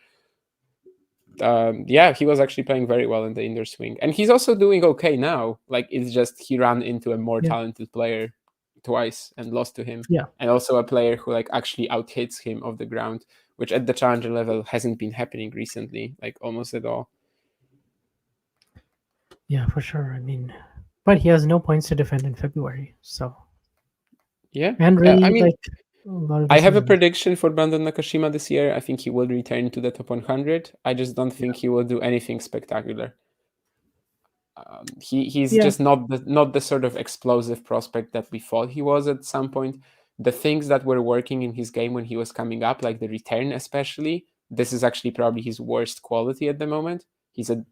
Yeah, he was actually playing very well in the indoor swing, and he's also doing okay now. Like it's just he ran into a more talented player twice and lost to him.
Yeah.
And also a player who like actually out-hits him off the ground, which at the challenger level hasn't been happening recently, like almost at all.
Yeah, for sure. I mean, but he has no points to defend in February, so.
Yeah.
And really,
I mean, I have a
season.
prediction for Brandon Nakashima this year. I think he will return to the top 100. I just don't think he will do anything spectacular. He's just not the sort of explosive prospect that we thought he was at some point. The things that were working in his game when he was coming up, like the return especially, this is actually probably his worst quality at the moment. He's an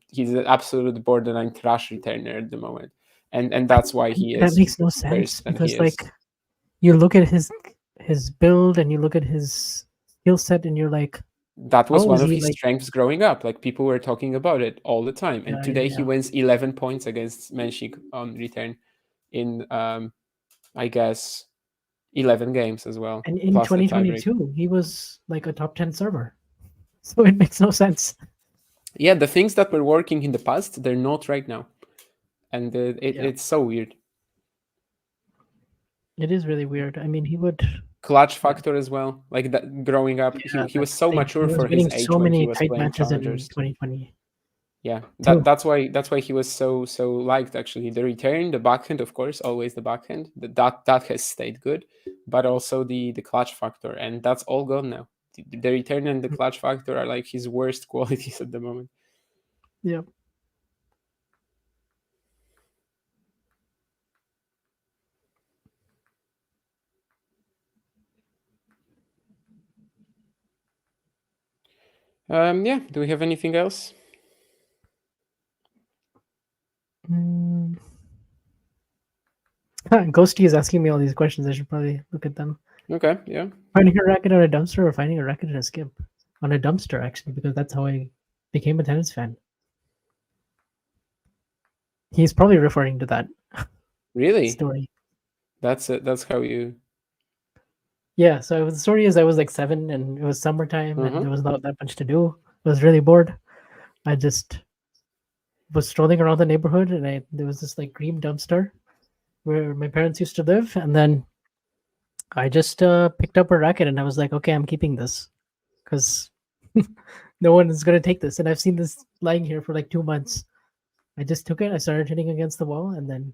absolute borderline trash returner at the moment, and that's why he is.
That makes no sense because like you look at his build and you look at his skill set and you're like,
that was one of his strengths growing up. Like people were talking about it all the time. And today he wins 11 points against Menchik on return in, I guess, 11 games as well.
And in 2022, he was like a top 10 server. So it makes no sense.
Yeah, the things that were working in the past, they're not right now. And it's so weird.
It is really weird. I mean, he would...
Clutch factor as well. Like that growing up, he was so mature for his age when he was playing challengers.
In 2020.
Yeah, that's why he was so liked. Actually, the return, the backhand, of course, always the backhand. That has stayed good, but also the clutch factor, and that's all gone now. The return and the clutch factor are like his worst qualities at the moment.
Yeah.
Yeah. Do we have anything else?
Ghosty is asking me all these questions. I should probably look at them.
Okay, yeah.
Finding a racket on a dumpster or finding a racket in a skip? On a dumpster, actually, because that's how I became a tennis fan. He's probably referring to that.
Really?
Story.
That's how you...
Yeah, so the story is I was like 7 and it was summertime and there was not that much to do. I was really bored. I just was strolling around the neighborhood and there was this like green dumpster where my parents used to live, and then I just picked up a racket and I was like, okay, I'm keeping this because no one is going to take this. And I've seen this lying here for like 2 months. I just took it. I started hitting against the wall, and then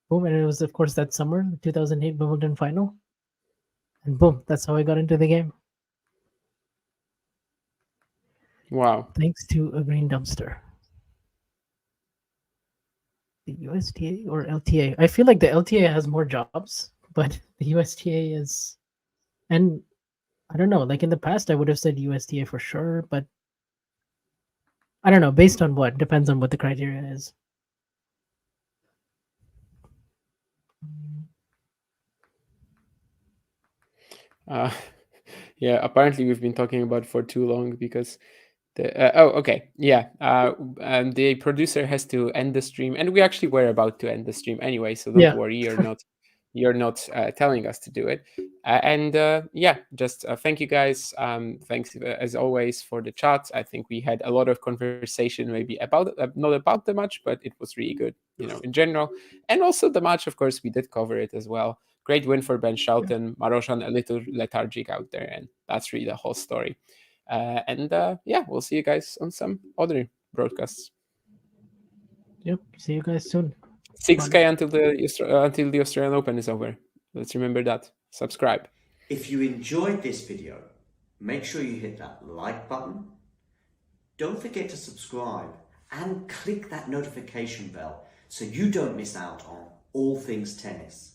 boom. And it was, of course, that summer, the 2008 Wimbledon final. And boom, that's how I got into the game.
Wow.
Thanks to a green dumpster. The USTA or LTA? I feel like the LTA has more jobs, but the USTA is. And I don't know, like in the past, I would have said USTA for sure, but I don't know, based on what? Depends on what the criteria is.
Yeah, apparently we've been talking about it for too long because okay, yeah. The producer has to end the stream, and we actually were about to end the stream anyway, so don't worry, you're not telling us to do it. Yeah, just thank you guys. Thanks as always for the chat. I think we had a lot of conversation, maybe about not about the match, but it was really good, in general. And also the match, of course, we did cover it as well. Great win for Ben Shelton. Marozsán a little lethargic out there, and that's really the whole story. Yeah, we'll see you guys on some other broadcasts.
Yep, see you guys soon.
6K until the Australian Open is over. Let's remember that. Subscribe.
If you enjoyed this video, make sure you hit that like button. Don't forget to subscribe and click that notification bell so you don't miss out on all things tennis.